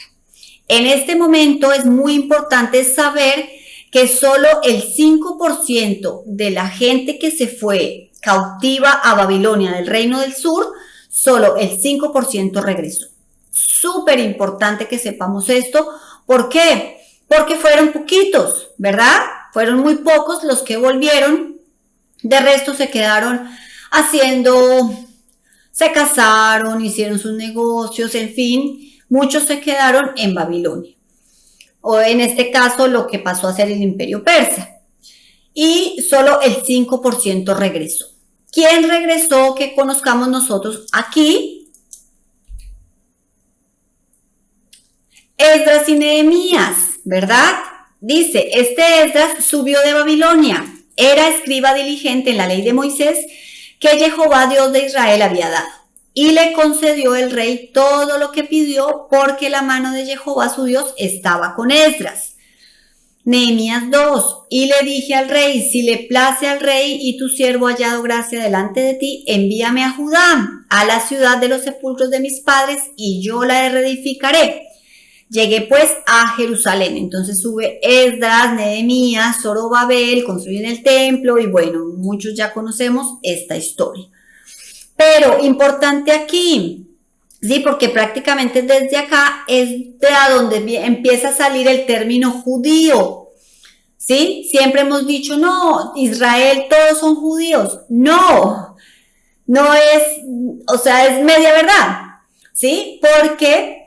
En este momento es muy importante saber que solo el 5% de la gente que se fue cautiva a Babilonia del Reino del Sur, solo el 5% regresó. Súper importante que sepamos esto. ¿Por qué? Porque fueron poquitos, ¿verdad? Fueron muy pocos los que volvieron. De resto se quedaron se casaron, hicieron sus negocios, en fin, muchos se quedaron en Babilonia. O en este caso lo que pasó a ser el Imperio Persa. Y solo el 5% regresó. ¿Quién regresó que conozcamos nosotros aquí? Esdras y Nehemías, ¿verdad? Dice, este Esdras subió de Babilonia, era escriba diligente en la ley de Moisés que Jehová Dios de Israel había dado. Y le concedió el rey todo lo que pidió porque la mano de Jehová su Dios estaba con Esdras. Nehemías 2. Y le dije al rey, si le place al rey y tu siervo ha hallado gracia delante de ti, envíame a Judá, a la ciudad de los sepulcros de mis padres, y yo la reedificaré. Llegué pues a Jerusalén. Entonces sube Esdras, Nehemías, Zorobabel, construyen el templo y bueno, muchos ya conocemos esta historia. Pero importante aquí, ¿sí? Porque prácticamente desde acá es de a donde empieza a salir el término judío, ¿sí? Siempre hemos dicho, no, Israel todos son judíos. No es, o sea, es media verdad, ¿sí? Porque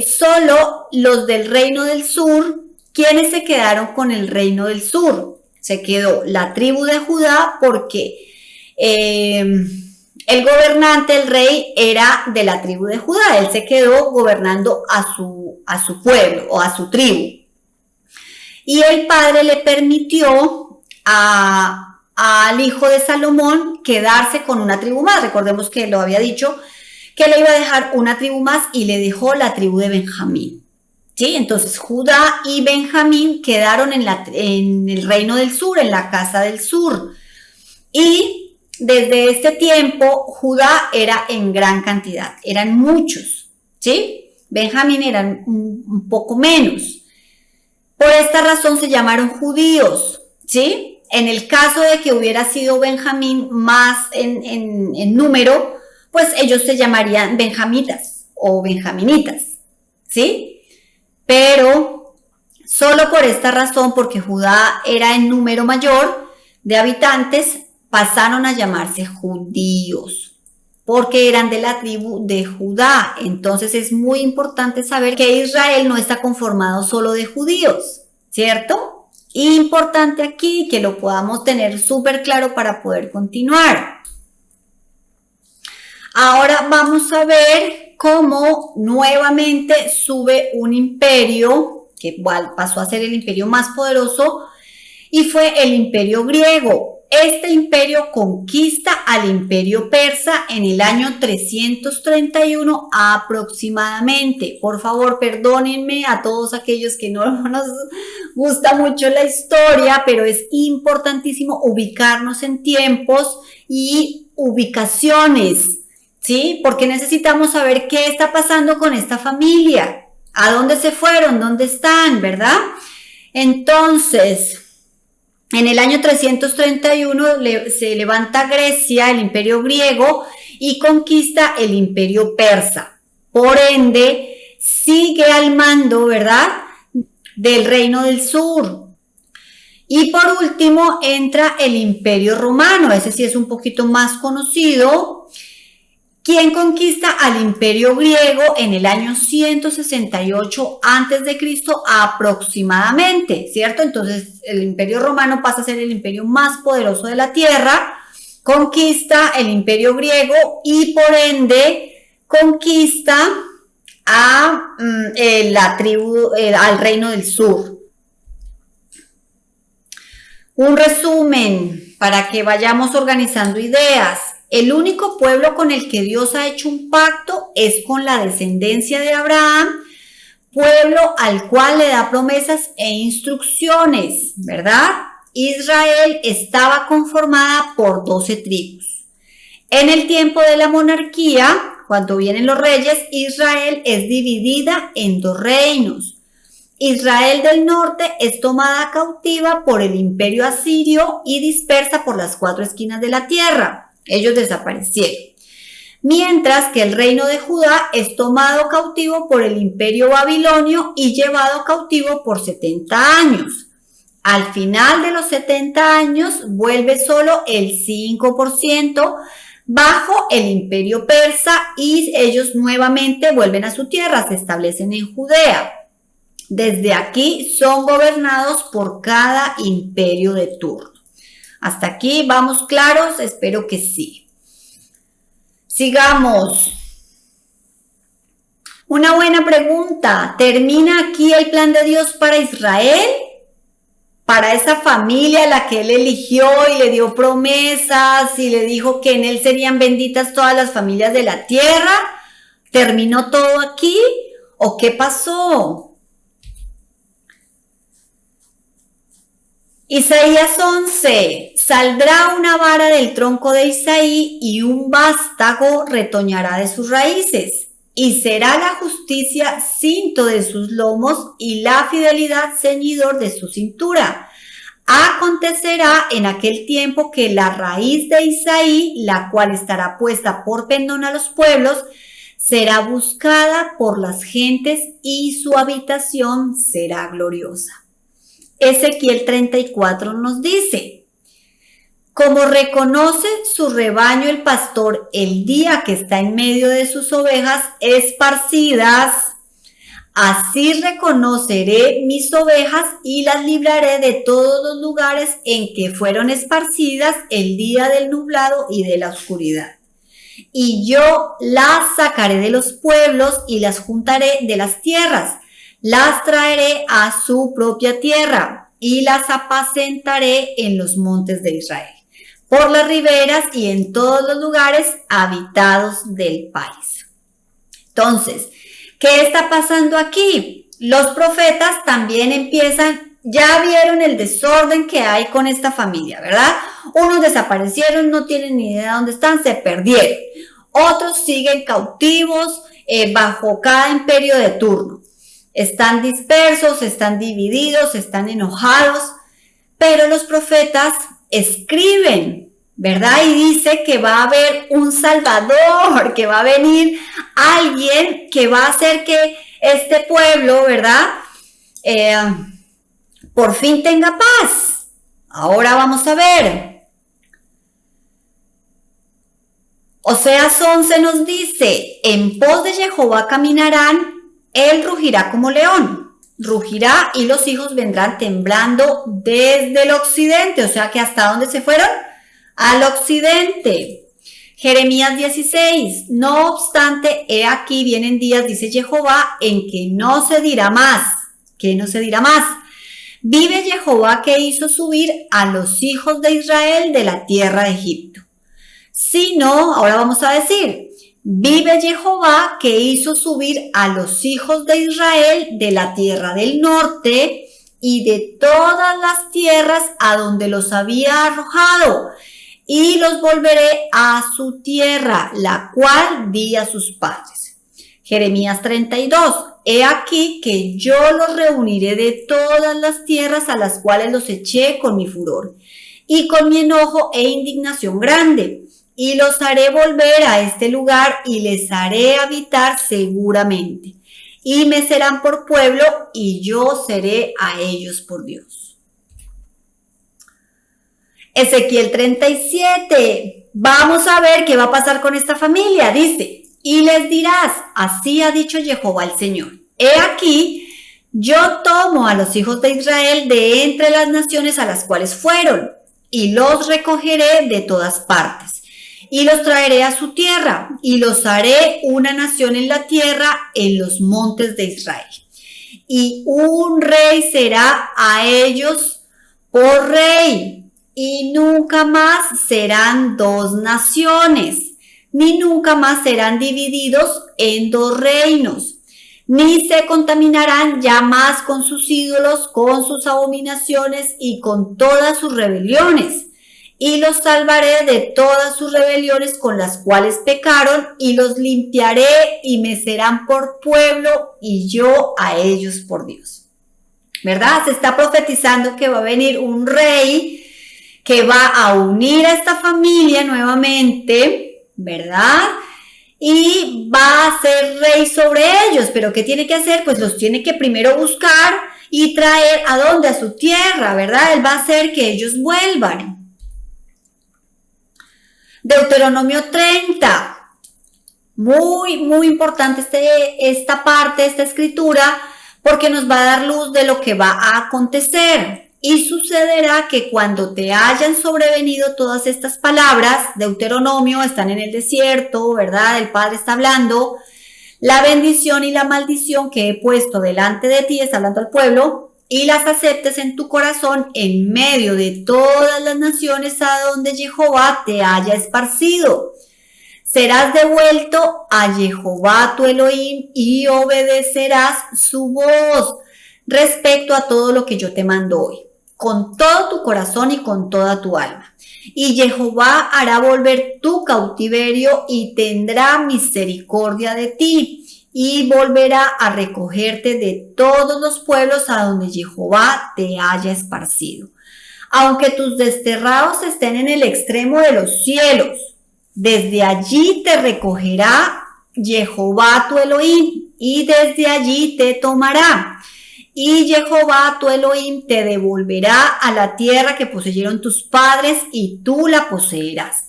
solo los del Reino del Sur, ¿quiénes se quedaron con el Reino del Sur? Se quedó la tribu de Judá porque el gobernante, el rey, era de la tribu de Judá. Él se quedó gobernando a su pueblo o a su tribu. Y el padre le permitió al hijo de Salomón quedarse con una tribu más. Recordemos que lo había dicho, que le iba a dejar una tribu más y le dejó la tribu de Benjamín. ¿Sí? Entonces Judá y Benjamín quedaron en el Reino del Sur, en la casa del sur. Y desde este tiempo Judá era en gran cantidad, eran muchos, ¿sí? Benjamín eran un poco menos. Por esta razón se llamaron judíos, ¿sí? En el caso de que hubiera sido Benjamín más en número, pues ellos se llamarían benjamitas o benjaminitas, ¿sí? Pero solo por esta razón, porque Judá era en número mayor de habitantes, pasaron a llamarse judíos, porque eran de la tribu de Judá. Entonces es muy importante saber que Israel no está conformado solo de judíos, ¿cierto? Importante aquí que lo podamos tener súper claro para poder continuar. Ahora vamos a ver cómo nuevamente sube un imperio, que igual pasó a ser el imperio más poderoso, y fue el imperio griego. Este imperio conquista al imperio persa en el año 331 aproximadamente. Por favor, perdónenme a todos aquellos que no nos gusta mucho la historia, pero es importantísimo ubicarnos en tiempos y ubicaciones, ¿sí? Porque necesitamos saber qué está pasando con esta familia, a dónde se fueron, dónde están, ¿verdad? Entonces, en el año 331 se levanta Grecia, el imperio griego, y conquista el imperio persa. Por ende, sigue al mando, ¿verdad?, del Reino del Sur. Y por último entra el imperio romano, ese sí es un poquito más conocido, quien conquista al imperio griego en el año 168 a.C. aproximadamente, ¿cierto? Entonces el imperio romano pasa a ser el imperio más poderoso de la tierra, conquista el imperio griego y por ende conquista a al Reino del Sur. Un resumen para que vayamos organizando ideas. El único pueblo con el que Dios ha hecho un pacto es con la descendencia de Abraham, pueblo al cual le da promesas e instrucciones, ¿verdad? Israel estaba conformada por 12 tribus. En el tiempo de la monarquía, cuando vienen los reyes, Israel es dividida en dos reinos. Israel del norte es tomada cautiva por el imperio asirio y dispersa por las cuatro esquinas de la tierra. Ellos desaparecieron. Mientras que el reino de Judá es tomado cautivo por el imperio babilonio y llevado cautivo por 70 años. Al final de los 70 años vuelve solo el 5% bajo el imperio persa y ellos nuevamente vuelven a su tierra, se establecen en Judea. Desde aquí son gobernados por cada imperio de turno. Hasta aquí vamos claros, espero que sí. Sigamos. Una buena pregunta. ¿Termina aquí el plan de Dios para Israel? Para esa familia a la que Él eligió y le dio promesas y le dijo que en Él serían benditas todas las familias de la tierra. ¿Terminó todo aquí? ¿O qué pasó? Isaías 11. Saldrá una vara del tronco de Isaí y un vástago retoñará de sus raíces. Y será la justicia cinto de sus lomos y la fidelidad ceñidor de su cintura. Acontecerá en aquel tiempo que la raíz de Isaí, la cual estará puesta por pendón a los pueblos, será buscada por las gentes y su habitación será gloriosa. Ezequiel 34 nos dice: como reconoce su rebaño el pastor el día que está en medio de sus ovejas esparcidas, así reconoceré mis ovejas y las libraré de todos los lugares en que fueron esparcidas el día del nublado y de la oscuridad. Y yo las sacaré de los pueblos y las juntaré de las tierras. Las traeré a su propia tierra y las apacentaré en los montes de Israel, por las riberas y en todos los lugares habitados del país. Entonces, ¿qué está pasando aquí? Los profetas también empiezan, ya vieron el desorden que hay con esta familia, ¿verdad? Unos desaparecieron, no tienen ni idea de dónde están, se perdieron. Otros siguen cautivos bajo cada imperio de turno. Están dispersos, están divididos, están enojados, pero los profetas escriben, ¿verdad? Y dice que va a haber un Salvador, que va a venir alguien que va a hacer que este pueblo, ¿verdad? Por fin tenga paz. Ahora vamos a ver. Oseas 11 nos dice: en pos de Jehová caminarán, Él rugirá como león, rugirá y los hijos vendrán temblando desde el occidente. O sea que ¿hasta dónde se fueron? Al occidente. Jeremías 16. No obstante, he aquí vienen días, dice Jehová, en que no se dirá más. ¿Qué no se dirá más? Vive Jehová que hizo subir a los hijos de Israel de la tierra de Egipto. Si no, ahora vamos a decir: vive Jehová que hizo subir a los hijos de Israel de la tierra del norte y de todas las tierras a donde los había arrojado, y los volveré a su tierra, la cual di a sus padres. Jeremías 32. He aquí que yo los reuniré de todas las tierras a las cuales los eché con mi furor y con mi enojo e indignación grande, y los haré volver a este lugar y les haré habitar seguramente, y me serán por pueblo y yo seré a ellos por Dios. Ezequiel 37. Vamos a ver qué va a pasar con esta familia. Dice: y les dirás, así ha dicho Jehová el Señor. He aquí, yo tomo a los hijos de Israel de entre las naciones a las cuales fueron, y los recogeré de todas partes, y los traeré a su tierra, y los haré una nación en la tierra, en los montes de Israel. Y un rey será a ellos por rey, y nunca más serán dos naciones, ni nunca más serán divididos en dos reinos, ni se contaminarán ya más con sus ídolos, con sus abominaciones y con todas sus rebeliones. y los salvaré de todas sus rebeliones con las cuales pecaron, y los limpiaré y me serán por pueblo y yo a ellos por Dios. ¿Verdad? Se está profetizando que va a venir un rey que va a unir a esta familia nuevamente, ¿verdad? Y va a ser rey sobre ellos, pero ¿qué tiene que hacer? Pues los tiene que primero buscar y traer ¿a dónde? A su tierra, ¿verdad? Él va a hacer que ellos vuelvan. Deuteronomio 30. Muy importante esta parte, esta escritura, porque nos va a dar luz de lo que va a acontecer. Y sucederá que cuando te hayan sobrevenido todas estas palabras, Deuteronomio, están en el desierto, ¿verdad? El Padre está hablando, la bendición y la maldición que he puesto delante de ti, está hablando al pueblo, y las aceptes en tu corazón en medio de todas las naciones a donde Jehová te haya esparcido. Serás devuelto a Jehová tu Elohim y obedecerás su voz respecto a todo lo que yo te mando hoy, con todo tu corazón y con toda tu alma. Y Jehová hará volver tu cautiverio y tendrá misericordia de ti y volverá a recogerte de todos los pueblos a donde Jehová te haya esparcido. Aunque tus desterrados estén en el extremo de los cielos, desde allí te recogerá Jehová tu Elohim y desde allí te tomará. Y Jehová tu Elohim te devolverá a la tierra que poseyeron tus padres y tú la poseerás.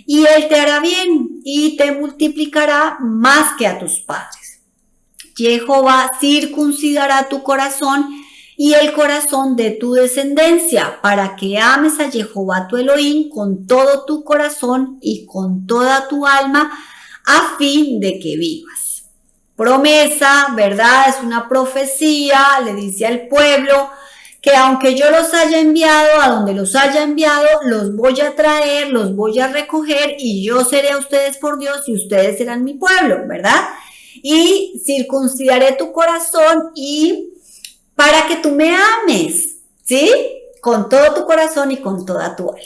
Y él te hará bien y te multiplicará más que a tus padres. Jehová circuncidará tu corazón y el corazón de tu descendencia, para que ames a Jehová tu Elohim con todo tu corazón y con toda tu alma, a fin de que vivas. Promesa, ¿verdad? Es una profecía, le dice al pueblo que aunque yo los haya enviado a donde los haya enviado, los voy a traer, los voy a recoger y yo seré a ustedes por Dios y ustedes serán mi pueblo, ¿verdad? Y circuncidaré tu corazón y para que tú me ames, ¿sí? Con todo tu corazón y con toda tu alma.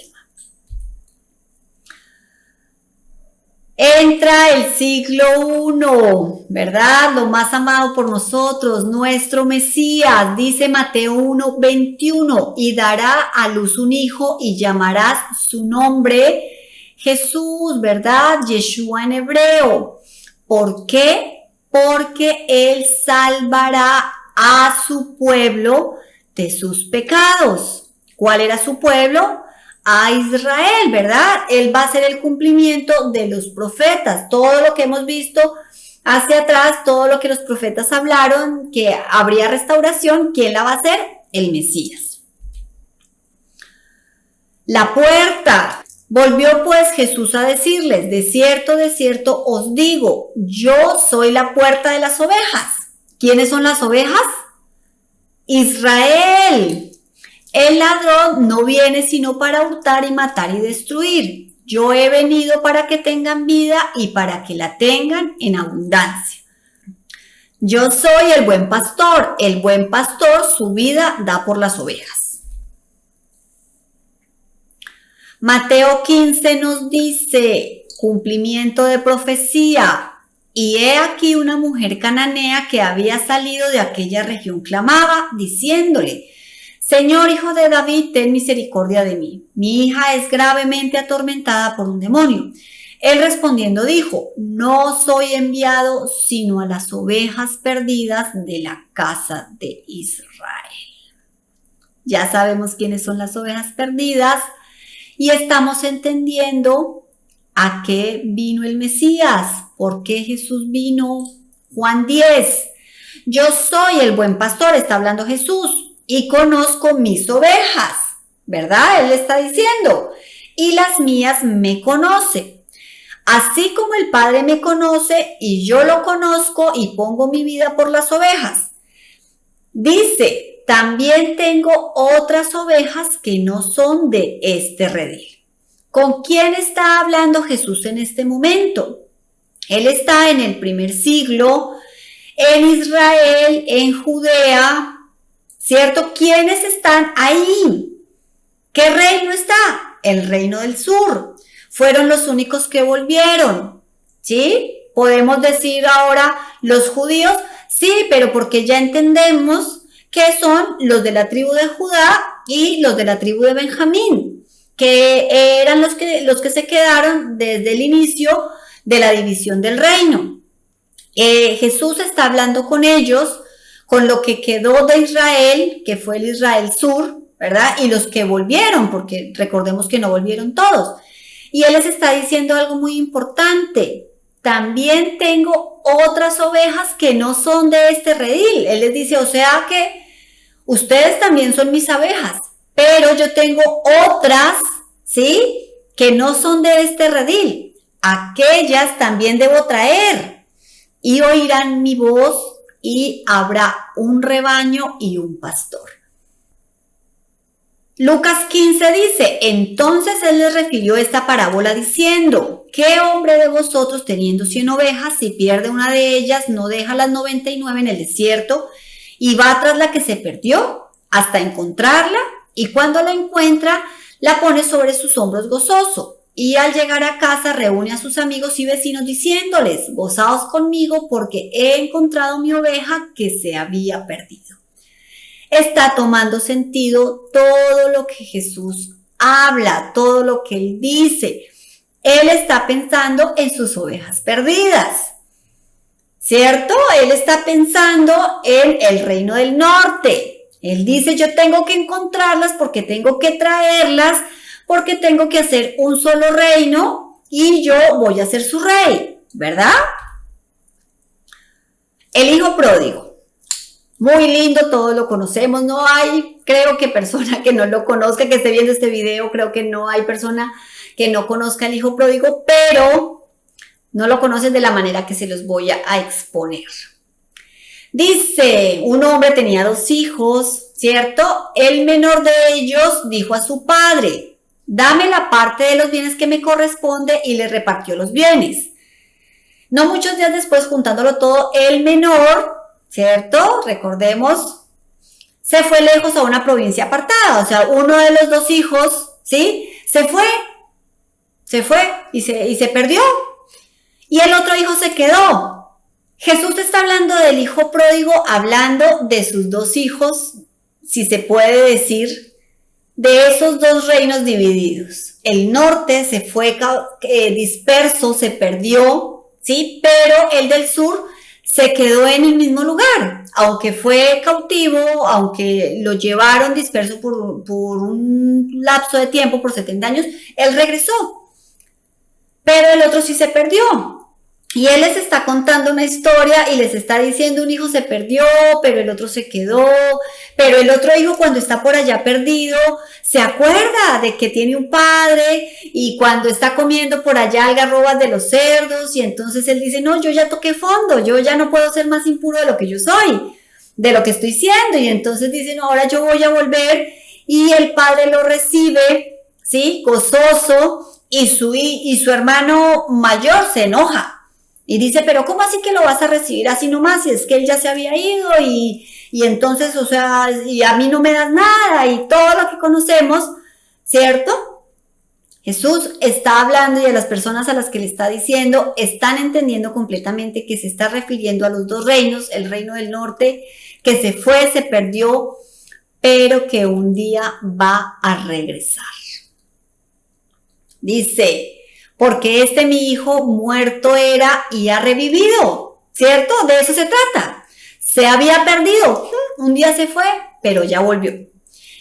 Entra el siglo I, ¿verdad? Lo más amado por nosotros, nuestro Mesías, dice Mateo 1:21, y dará a luz un hijo y llamarás su nombre Jesús, ¿verdad? Yeshua en hebreo. ¿Por qué? Porque él salvará a su pueblo de sus pecados. ¿Cuál era su pueblo? A Israel, ¿verdad? Él va a hacer el cumplimiento de los profetas. Todo lo que hemos visto hacia atrás, todo lo que los profetas hablaron, que habría restauración, ¿quién la va a hacer? El Mesías. La puerta. Volvió pues Jesús a decirles, de cierto os digo, yo soy la puerta de las ovejas. ¿Quiénes son las ovejas? Israel. El ladrón no viene sino para hurtar y matar y destruir. Yo he venido para que tengan vida y para que la tengan en abundancia. Yo soy el buen pastor. El buen pastor su vida da por las ovejas. Mateo 15 nos dice, cumplimiento de profecía. Y he aquí una mujer cananea que había salido de aquella región clamaba, diciéndole, Señor, hijo de David, ten misericordia de mí. Mi hija es gravemente atormentada por un demonio. Él respondiendo dijo, no soy enviado sino a las ovejas perdidas de la casa de Israel. Ya sabemos quiénes son las ovejas perdidas y estamos entendiendo a qué vino el Mesías, por qué Jesús vino. Juan 10, yo soy el buen pastor, está hablando Jesús, y conozco mis ovejas, ¿verdad? Él está diciendo, y las mías me conocen. Así como el Padre me conoce y yo lo conozco y pongo mi vida por las ovejas. Dice, también tengo otras ovejas que no son de este redil. ¿Con quién está hablando Jesús en este momento? Él está en el primer siglo, en Israel, en Judea, ¿cierto? ¿Quiénes están ahí? ¿Qué reino está? el reino del sur. Fueron los únicos que volvieron, ¿sí? Podemos decir ahora los judíos, sí, pero porque ya entendemos que son los de la tribu de Judá y los de la tribu de Benjamín, que eran los que se quedaron desde el inicio de la división del reino. Jesús está hablando con ellos, con lo que quedó de Israel, que fue el Israel sur, ¿verdad? Y los que volvieron, porque recordemos que no volvieron todos. Y Él les está diciendo algo muy importante. También tengo otras ovejas que no son de este redil. Él les dice, o sea que ustedes también son mis abejas, pero yo tengo otras, ¿sí? Que no son de este redil. Aquellas también debo traer. Y oirán mi voz y habrá un rebaño y un pastor. Lucas 15 dice, entonces Él les refirió esta parábola diciendo, ¿qué hombre de vosotros teniendo 100 ovejas, si pierde una de ellas, no deja las 99 en el desierto y va tras la que se perdió hasta encontrarla? Y cuando la encuentra, la pone sobre sus hombros gozoso. Y al llegar a casa reúne a sus amigos y vecinos diciéndoles, gozaos conmigo porque he encontrado mi oveja que se había perdido. Está tomando sentido todo lo que Jesús habla, todo lo que Él dice. Él está pensando en sus ovejas perdidas, ¿cierto? Él está pensando en el reino del norte. Él dice, yo tengo que encontrarlas porque tengo que traerlas, porque tengo que hacer un solo reino y yo voy a ser su rey, ¿verdad? El hijo pródigo. Muy lindo, todos lo conocemos, no hay, creo que persona que no lo conozca, que esté viendo este video, creo que no hay persona que no conozca el hijo pródigo, pero no lo conocen de la manera que se los voy a exponer. Dice, un hombre tenía 2 hijos, ¿cierto? El menor de ellos dijo a su padre, dame la parte de los bienes que me corresponde, y le repartió los bienes. No muchos días después, juntándolo todo, el menor, ¿cierto? Recordemos, se fue lejos a una provincia apartada, o sea, uno de los 2 hijos, ¿sí? Se fue y se perdió. Y el otro hijo se quedó. Jesús está hablando del hijo pródigo, hablando de sus 2 hijos, si se puede decir, de esos 2 reinos divididos. El norte se fue disperso, se perdió, ¿sí? Pero el del sur se quedó en el mismo lugar, aunque fue cautivo, aunque lo llevaron disperso por un lapso de tiempo, por 70 años, él regresó. Pero el otro sí se perdió. Y él les está contando una historia y les está diciendo, un hijo se perdió, pero el otro se quedó, pero el otro hijo cuando está por allá perdido, se acuerda de que tiene un padre y cuando está comiendo por allá algarrobas de los cerdos y entonces él dice, no, yo ya toqué fondo, yo ya no puedo ser más impuro de lo que yo soy, de lo que estoy siendo, y entonces dice, no, ahora yo voy a volver, y el padre lo recibe, ¿sí? Gozoso, y su hermano mayor se enoja. Y dice, pero ¿cómo así que lo vas a recibir así nomás? Si es que él ya se había ido y entonces, o sea, y a mí no me das nada y todo lo que conocemos, ¿cierto? Jesús está hablando y a las personas a las que le está diciendo están entendiendo completamente que se está refiriendo a los 2 reinos, el reino del norte que se fue, se perdió, pero que un día va a regresar. Dice, porque mi hijo muerto era y ha revivido, ¿cierto? De eso se trata. Se había perdido, un día se fue, pero ya volvió.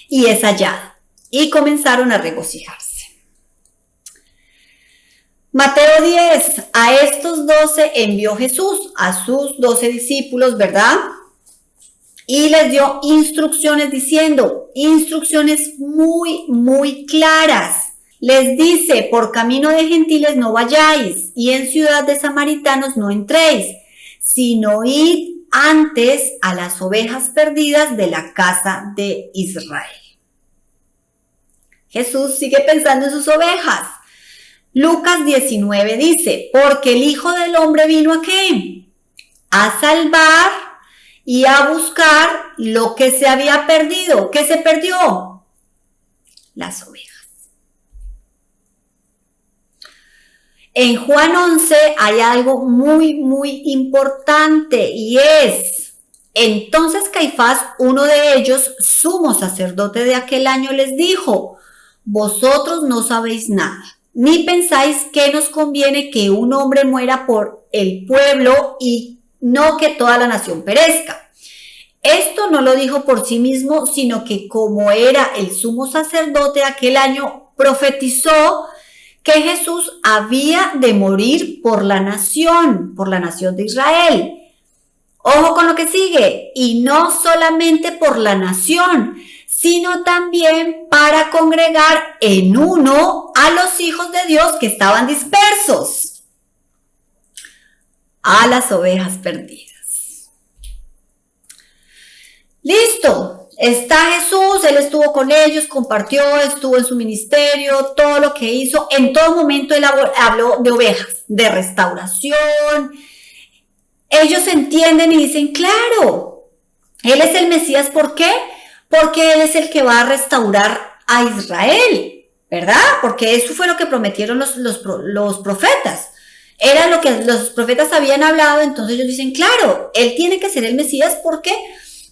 Y es hallado. Y comenzaron a regocijarse. Mateo 10, a estos 12 envió Jesús, a sus 12 discípulos, ¿verdad? Y les dio instrucciones diciendo, instrucciones muy, muy claras. Les dice, por camino de gentiles no vayáis, y en ciudad de samaritanos no entréis, sino id antes a las ovejas perdidas de la casa de Israel. Jesús sigue pensando en sus ovejas. Lucas 19 dice, porque el Hijo del Hombre vino ¿a qué? A salvar y a buscar lo que se había perdido. ¿Qué se perdió? Las ovejas. En Juan 11 hay algo muy importante y es, entonces Caifás, uno de ellos, sumo sacerdote de aquel año, les dijo, vosotros no sabéis nada, ni pensáis que nos conviene que un hombre muera por el pueblo y no que toda la nación perezca. Esto no lo dijo por sí mismo, sino que como era el sumo sacerdote aquel año, profetizó que Jesús había de morir por la nación de Israel. Ojo con lo que sigue, y no solamente por la nación, sino también para congregar en uno a los hijos de Dios que estaban dispersos, a las ovejas perdidas. Listo, está Jesús, Él estuvo con ellos, compartió, estuvo en su ministerio, todo lo que hizo. En todo momento Él habló de ovejas, de restauración. Ellos entienden y dicen, claro, Él es el Mesías. ¿Por qué? Porque Él es el que va a restaurar a Israel, ¿verdad? Porque eso fue lo que prometieron los profetas. Era lo que los profetas habían hablado, entonces ellos dicen, claro, Él tiene que ser el Mesías porque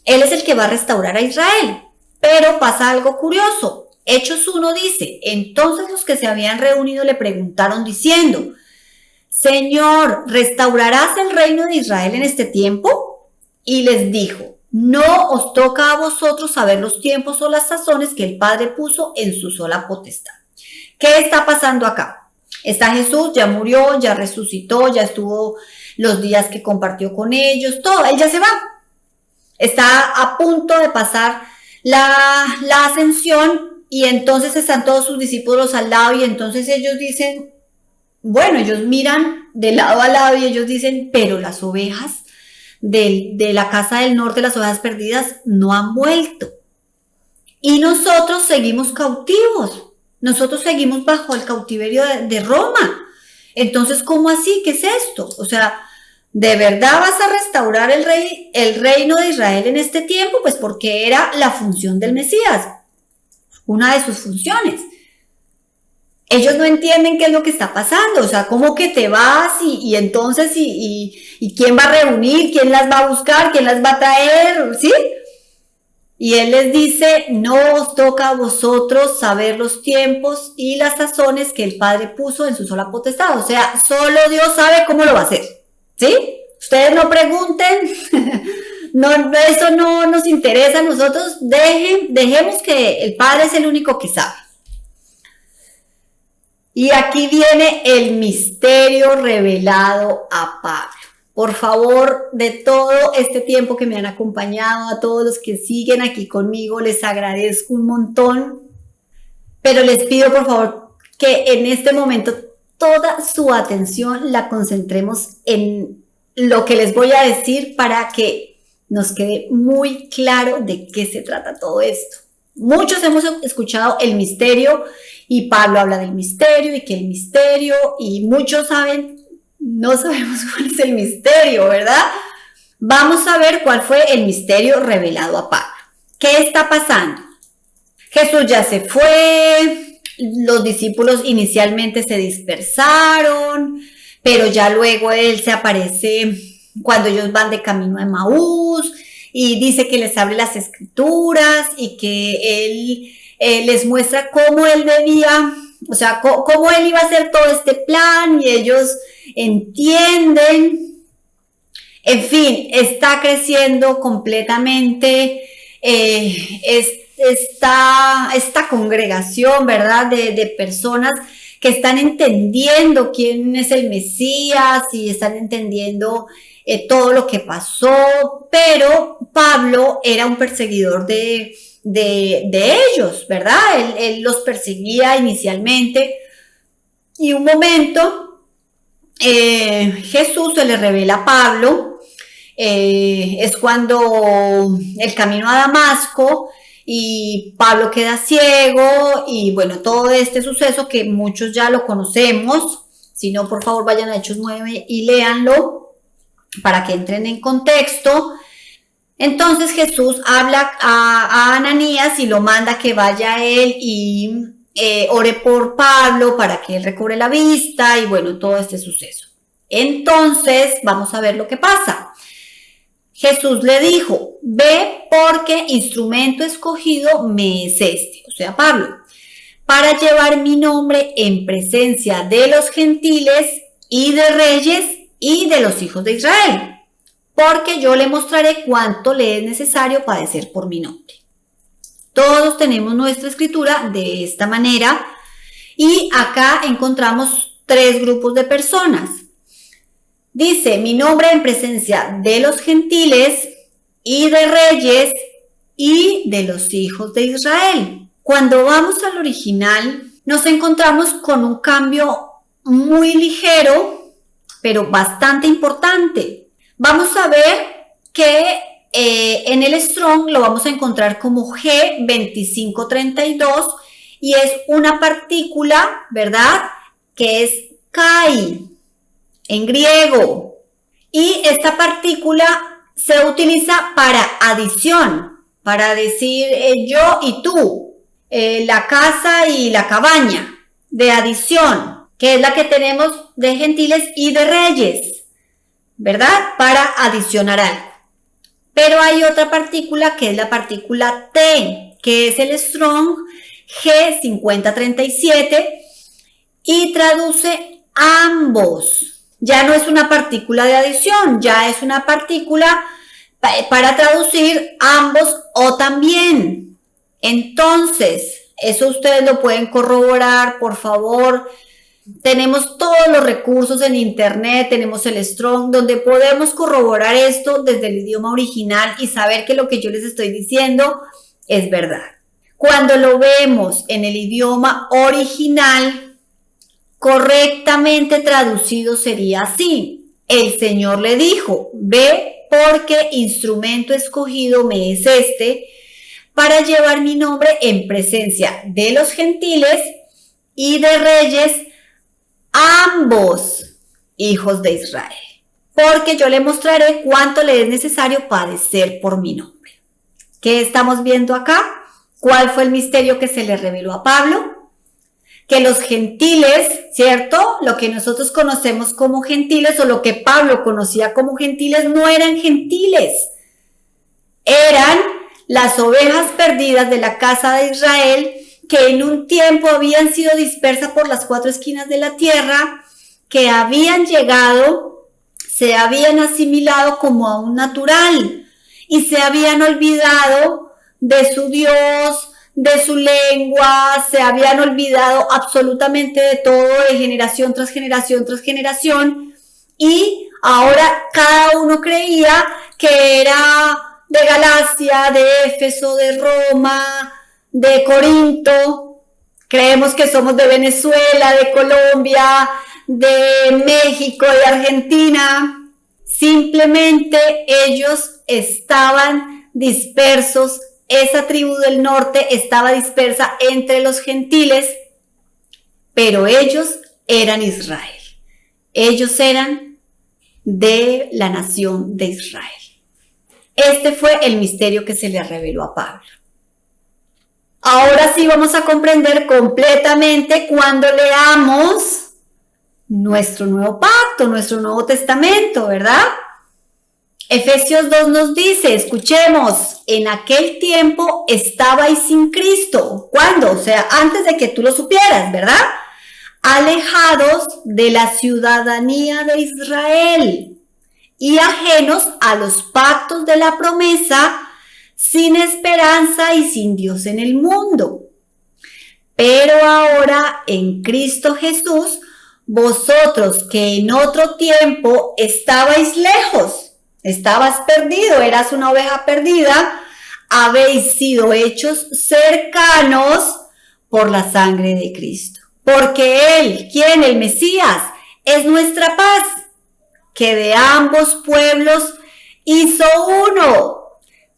Él es el que va a restaurar a Israel. Pero pasa algo curioso. Hechos 1 dice, entonces los que se habían reunido le preguntaron diciendo, Señor, ¿restaurarás el reino de Israel en este tiempo? Y les dijo, no os toca a vosotros saber los tiempos o las sazones que el Padre puso en su sola potestad. ¿Qué está pasando acá? Está Jesús, ya murió, ya resucitó, ya estuvo los días que compartió con ellos, todo, Él ya se va. Está a punto de pasar la ascensión y entonces están todos sus discípulos al lado y entonces ellos dicen, bueno, ellos miran de lado a lado y ellos dicen, pero las ovejas de la casa del norte, las ovejas perdidas, no han vuelto. Y nosotros seguimos cautivos, nosotros seguimos bajo el cautiverio de Roma. Entonces, ¿cómo así? ¿Qué es esto? O sea, ¿de verdad vas a restaurar el reino de Israel en este tiempo? Pues porque era la función del Mesías, una de sus funciones. Ellos no entienden qué es lo que está pasando, o sea, ¿cómo que te vas? Y entonces, ¿y quién va a reunir? ¿Quién las va a buscar? ¿Quién las va a traer? ¿Sí? Y Él les dice, no os toca a vosotros saber los tiempos y las sazones que el Padre puso en su sola potestad. O sea, solo Dios sabe cómo lo va a hacer. ¿Sí? Ustedes no pregunten, no, eso no nos interesa a nosotros, dejemos que el Padre es el único que sabe. Y aquí viene el misterio revelado a Pablo. Por favor, de todo este tiempo que me han acompañado, a todos los que siguen aquí conmigo, les agradezco un montón, pero les pido por favor que en este momento toda su atención la concentremos en lo que les voy a decir para que nos quede muy claro de qué se trata todo esto. Muchos hemos escuchado el misterio y Pablo habla del misterio y que el misterio, y muchos saben, no sabemos cuál es el misterio, ¿verdad? Vamos a ver cuál fue el misterio revelado a Pablo. ¿Qué está pasando? Jesús ya se fue, los discípulos inicialmente se dispersaron, pero ya luego Él se aparece cuando ellos van de camino a Emaús y dice que les abre las escrituras y que Él les muestra cómo Él debía, o sea, cómo Él iba a hacer todo este plan y ellos entienden. En fin, está creciendo completamente esta congregación, ¿verdad? De personas que están entendiendo quién es el Mesías y están entendiendo todo lo que pasó, pero Pablo era un perseguidor de ellos, ¿verdad? Él los perseguía inicialmente y un momento Jesús se le revela a Pablo, es cuando el camino a Damasco y Pablo queda ciego y bueno, todo este suceso que muchos ya lo conocemos, si no por favor vayan a Hechos 9 y léanlo para que entren en contexto. Entonces Jesús habla a Ananías y lo manda que vaya a él y ore por Pablo para que él recobre la vista y bueno, todo este suceso. Entonces, vamos a ver lo que pasa. Jesús le dijo, ve porque instrumento escogido me es este, o sea, Pablo, para llevar mi nombre en presencia de los gentiles y de reyes y de los hijos de Israel, porque yo le mostraré cuánto le es necesario padecer por mi nombre. Todos tenemos nuestra escritura de esta manera y acá encontramos 3 grupos de personas. Dice, mi nombre en presencia de los gentiles y de reyes y de los hijos de Israel. Cuando vamos al original, nos encontramos con un cambio muy ligero, pero bastante importante. Vamos a ver que en el Strong lo vamos a encontrar como G2532 y es una partícula, ¿verdad? Que es kai en griego. Y esta partícula se utiliza para adición, para decir yo y tú, la casa y la cabaña, de adición, que es la que tenemos de gentiles y de reyes, ¿verdad? Para adicionar algo. Pero hay otra partícula que es la partícula T, que es el Strong G5037 y traduce ambos. Ya no es una partícula de adición, ya es una partícula para traducir ambos o también. Entonces, eso ustedes lo pueden corroborar, por favor. Tenemos todos los recursos en internet, tenemos el Strong, donde podemos corroborar esto desde el idioma original y saber que lo que yo les estoy diciendo es verdad. Cuando lo vemos en el idioma original, correctamente traducido sería así. El Señor le dijo, ve porque instrumento escogido me es este, para llevar mi nombre en presencia de los gentiles y de reyes, ambos hijos de Israel, porque yo le mostraré cuánto le es necesario padecer por mi nombre. ¿Qué estamos viendo acá? ¿Cuál fue el misterio que se le reveló a Pablo? Que los gentiles, ¿cierto? Lo que nosotros conocemos como gentiles o lo que Pablo conocía como gentiles no eran gentiles, eran las ovejas perdidas de la casa de Israel, que en un tiempo habían sido dispersas por las 4 esquinas de la tierra, que habían llegado, se habían asimilado como a un natural y se habían olvidado de su Dios, de su lengua, se habían olvidado absolutamente de todo, de generación tras generación tras generación, y ahora cada uno creía que era de Galacia, de Éfeso, de Roma, de Corinto. Creemos que somos de Venezuela, de Colombia, de México, de Argentina. Simplemente ellos estaban dispersos, esa tribu del norte estaba dispersa entre los gentiles, pero ellos eran Israel. Ellos eran de la nación de Israel. Este fue el misterio que se le reveló a Pablo. Ahora sí vamos a comprender completamente cuando leamos nuestro nuevo pacto, nuestro Nuevo Testamento, ¿verdad? Efesios 2 nos dice, escuchemos, en aquel tiempo estabais sin Cristo. ¿Cuándo? O sea, antes de que tú lo supieras, ¿verdad? Alejados de la ciudadanía de Israel y ajenos a los pactos de la promesa, sin esperanza y sin Dios en el mundo. Pero ahora en Cristo Jesús, vosotros que en otro tiempo estabais lejos, estabas perdido, eras una oveja perdida, habéis sido hechos cercanos por la sangre de Cristo. Porque Él, ¿quién? El Mesías, es nuestra paz, que de ambos pueblos hizo uno,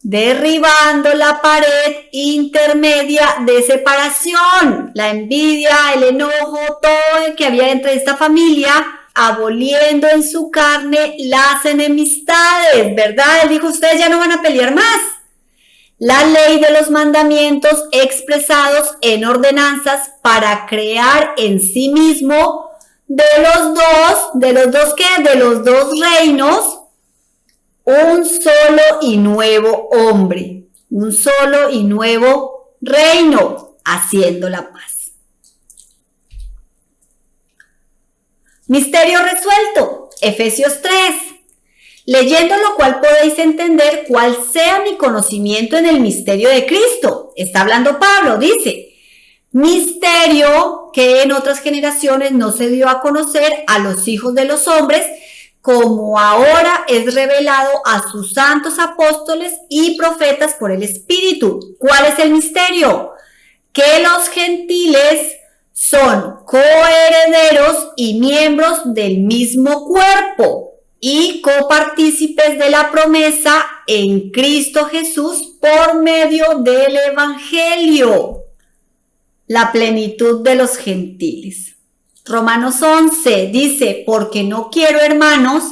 derribando la pared intermedia de separación, la envidia, el enojo, todo el que había entre esta familia, aboliendo en su carne las enemistades, ¿verdad? Él dijo, ustedes ya no van a pelear más. la ley de los mandamientos expresados en ordenanzas para crear en sí mismo de los dos reinos, un solo y nuevo hombre, un solo y nuevo reino, haciendo la paz. Misterio resuelto, Efesios 3. Leyendo lo cual podéis entender cuál sea mi conocimiento en el misterio de Cristo. Está hablando Pablo, dice, misterio que en otras generaciones no se dio a conocer a los hijos de los hombres, como ahora es revelado a sus santos apóstoles y profetas por el Espíritu. ¿Cuál es el misterio? Que los gentiles son coherederos y miembros del mismo cuerpo y copartícipes de la promesa en Cristo Jesús por medio del Evangelio. La plenitud de los gentiles. Romanos 11 dice, porque no quiero, hermanos,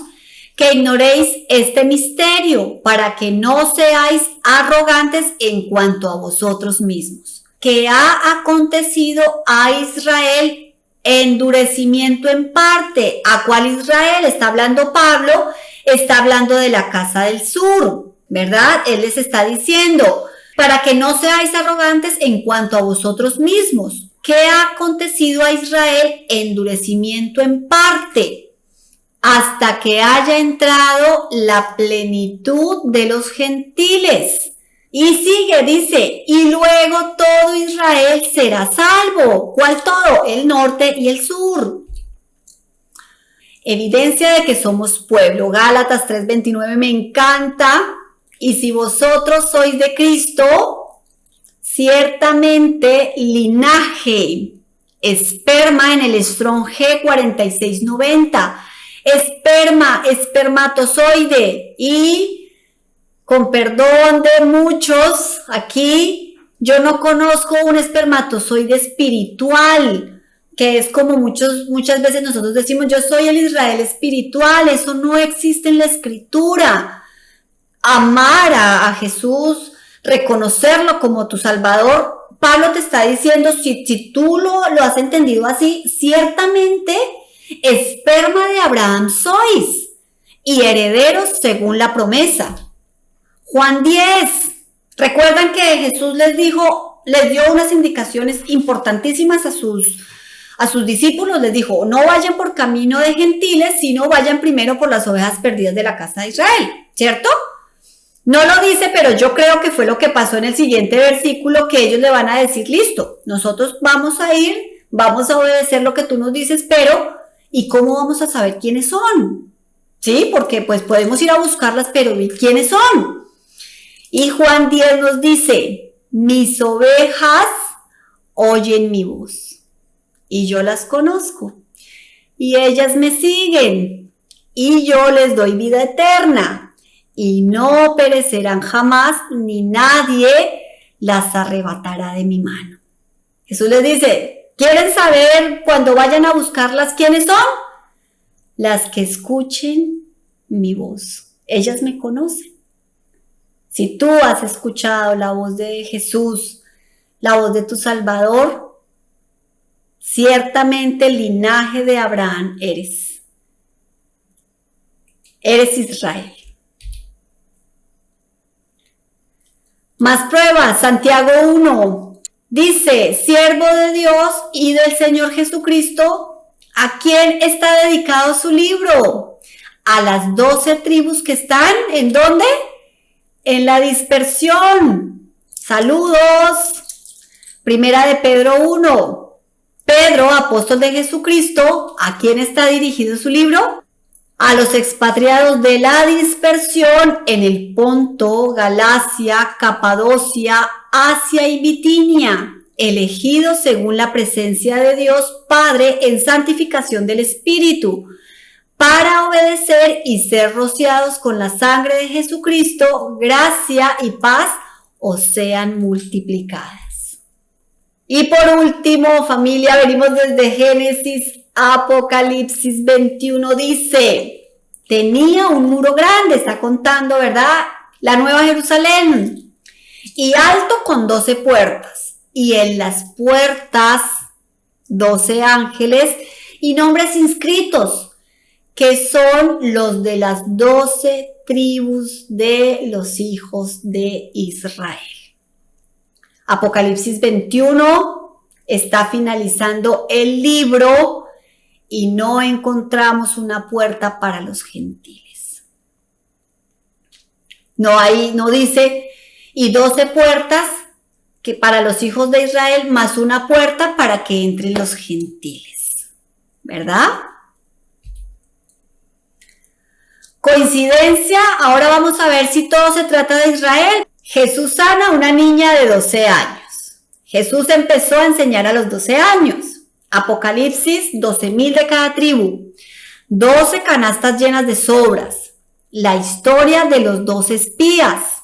que ignoréis este misterio, para que no seáis arrogantes en cuanto a vosotros mismos, que ha acontecido a Israel endurecimiento en parte. ¿A cuál Israel? Está hablando Pablo, está hablando de la casa del sur, ¿verdad? Él les está diciendo, para que no seáis arrogantes en cuanto a vosotros mismos. ¿Qué ha acontecido a Israel? Endurecimiento en parte, hasta que haya entrado la plenitud de los gentiles. Y sigue, dice, y luego todo Israel será salvo. ¿Cuál todo? El norte y el sur. Evidencia de que somos pueblo. Gálatas 3:29 me encanta. Y si vosotros sois de Cristo, ciertamente linaje, esperma en el Strong G4690, esperma, espermatozoide, y con perdón de muchos, aquí yo no conozco un espermatozoide espiritual, que es como muchas veces nosotros decimos, yo soy el Israel espiritual. Eso no existe en la Escritura. Amar a Jesús, reconocerlo como tu Salvador. Pablo te está diciendo, si tú lo has entendido así, ciertamente esperma de Abraham sois y herederos según la promesa. Juan 10, recuerdan que Jesús les dio unas indicaciones importantísimas a sus discípulos. Les dijo, no vayan por camino de gentiles, sino vayan primero por las ovejas perdidas de la casa de Israel, ¿cierto? No lo dice, pero yo creo que fue lo que pasó en el siguiente versículo, que ellos le van a decir, listo, nosotros vamos a ir, vamos a obedecer lo que tú nos dices, pero ¿y cómo vamos a saber quiénes son? Sí, porque pues podemos ir a buscarlas, pero ¿quiénes son? Y Juan 10 nos dice, mis ovejas oyen mi voz, y yo las conozco, y ellas me siguen, y yo les doy vida eterna, y no perecerán jamás, ni nadie las arrebatará de mi mano. Jesús les dice, ¿quieren saber cuando vayan a buscarlas quiénes son? Las que escuchen mi voz. Ellas me conocen. Si tú has escuchado la voz de Jesús, la voz de tu Salvador, ciertamente el linaje de Abraham eres. Eres Israel. Más pruebas, Santiago 1, dice, siervo de Dios y del Señor Jesucristo, ¿a quién está dedicado su libro? A las 12 tribus que están, ¿en dónde? En la dispersión. Saludos. Primera de Pedro 1. Pedro, apóstol de Jesucristo, ¿a quién está dirigido su libro? A los expatriados de la dispersión en el Ponto, Galacia, Capadocia, Asia y Bitinia, elegidos según la presencia de Dios Padre en santificación del Espíritu, para obedecer y ser rociados con la sangre de Jesucristo, gracia y paz os sean multiplicadas. Y por último, familia, venimos desde Génesis, Apocalipsis 21 dice, tenía un muro grande, está contando, ¿verdad? La Nueva Jerusalén. y alto con 12 puertas, y en las puertas 12 ángeles y nombres inscritos, que son los de las 12 tribus de los hijos de Israel. Apocalipsis 21 está finalizando el libro y no encontramos una puerta para los gentiles. No dice, y 12 puertas que para los hijos de Israel, más una puerta para que entren los gentiles, ¿verdad? Coincidencia, ahora vamos a ver si todo se trata de Israel. Jesús sana a una niña de 12 años. Jesús empezó a enseñar a los 12 años. Apocalipsis, 12,000 de cada tribu. 12 canastas llenas de sobras. La historia de los 12 espías.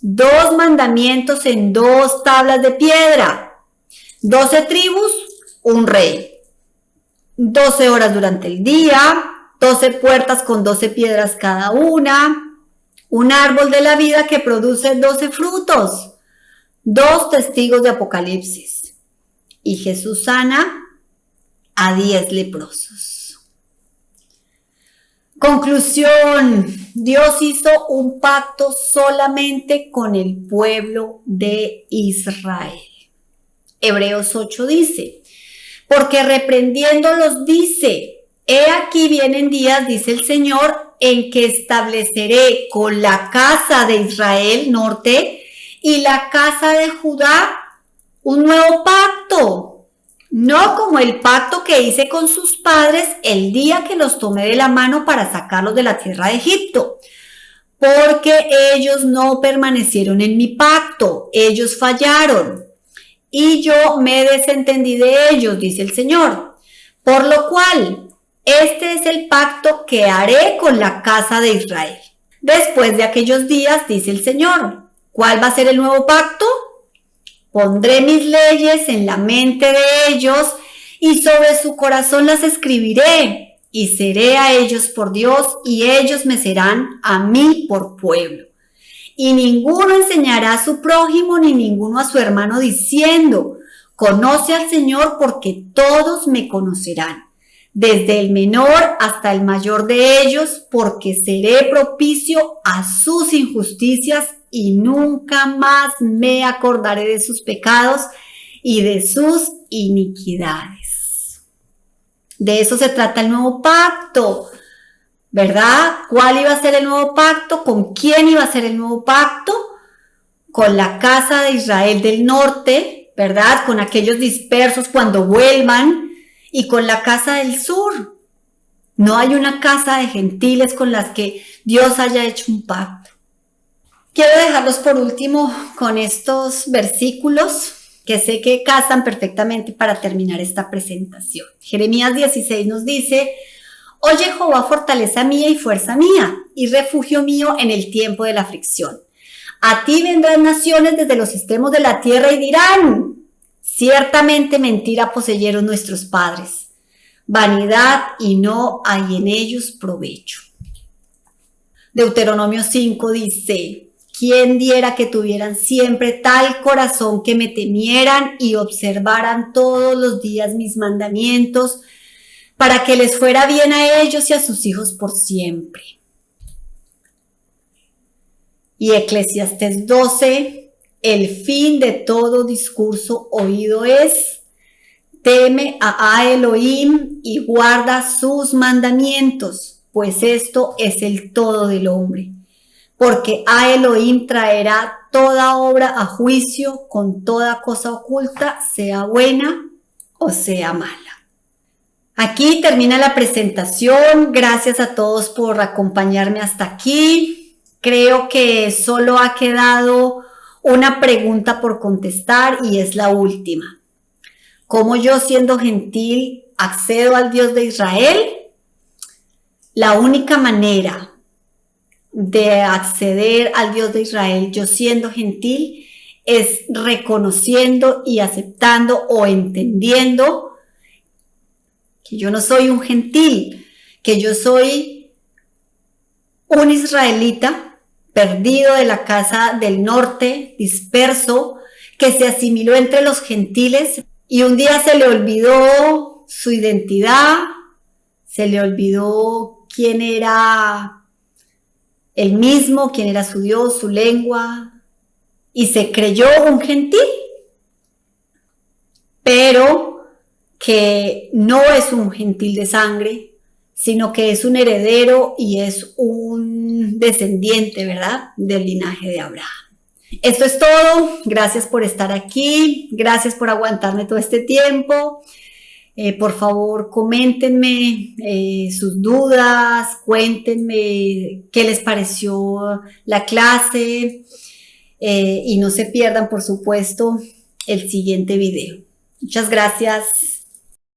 2 mandamientos en 2 tablas de piedra. 12 tribus, un rey. 12 horas durante el día. 12 puertas con 12 piedras cada una. Un árbol de la vida que produce 12 frutos. 2 testigos de Apocalipsis. Y Jesús sana a 10 leprosos. Conclusión, Dios hizo un pacto solamente con el pueblo de Israel. Hebreos 8 dice, porque reprendiéndolos dice, he aquí vienen días, dice el Señor, en que estableceré con la casa de Israel, norte, y la casa de Judá, un nuevo pacto. No como el pacto que hice con sus padres el día que los tomé de la mano para sacarlos de la tierra de Egipto, porque ellos no permanecieron en mi pacto, ellos fallaron, y yo me desentendí de ellos, dice el Señor. Por lo cual, este es el pacto que haré con la casa de Israel. Después de aquellos días, dice el Señor, ¿cuál va a ser el nuevo pacto? Pondré mis leyes en la mente de ellos y sobre su corazón las escribiré y seré a ellos por Dios y ellos me serán a mí por pueblo. Y ninguno enseñará a su prójimo ni ninguno a su hermano diciendo, conoce al Señor porque todos me conocerán, desde el menor hasta el mayor de ellos, porque seré propicio a sus injusticias y nunca más me acordaré de sus pecados y de sus iniquidades. De eso se trata el nuevo pacto, ¿verdad? ¿Cuál iba a ser el nuevo pacto? ¿Con quién iba a ser el nuevo pacto? Con la casa de Israel del norte, ¿verdad? Con aquellos dispersos cuando vuelvan y con la casa del sur. No hay una casa de gentiles con las que Dios haya hecho un pacto. Quiero dejarlos por último con estos versículos que sé que casan perfectamente para terminar esta presentación. Jeremías 16 nos dice, oye Jehová, fortaleza mía y fuerza mía, y refugio mío en el tiempo de la aflicción. A ti vendrán naciones desde los extremos de la tierra y dirán, ciertamente mentira poseyeron nuestros padres, vanidad y no hay en ellos provecho. Deuteronomio 5 dice, ¿quién diera que tuvieran siempre tal corazón que me temieran y observaran todos los días mis mandamientos, para que les fuera bien a ellos y a sus hijos por siempre? Y Eclesiastés 12, el fin de todo discurso oído es, teme a Elohim y guarda sus mandamientos, pues esto es el todo del hombre. Porque a Elohim traerá toda obra a juicio con toda cosa oculta, sea buena o sea mala. Aquí termina la presentación. Gracias a todos por acompañarme hasta aquí. Creo que solo ha quedado una pregunta por contestar y es la última. ¿Cómo yo, siendo gentil, accedo al Dios de Israel? La única manera de acceder al Dios de Israel, yo siendo gentil, es reconociendo y aceptando o entendiendo que yo no soy un gentil, que yo soy un israelita, perdido de la casa del norte, disperso, que se asimiló entre los gentiles y un día se le olvidó su identidad, se le olvidó quién era él mismo, quién era su Dios, su lengua, y se creyó un gentil, pero que no es un gentil de sangre, sino que es un heredero y es un descendiente, ¿verdad?, del linaje de Abraham. Esto es todo. Gracias por estar aquí. Gracias por aguantarme todo este tiempo. Por favor, coméntenme sus dudas, cuéntenme qué les pareció la clase y no se pierdan, por supuesto, el siguiente video. Muchas gracias.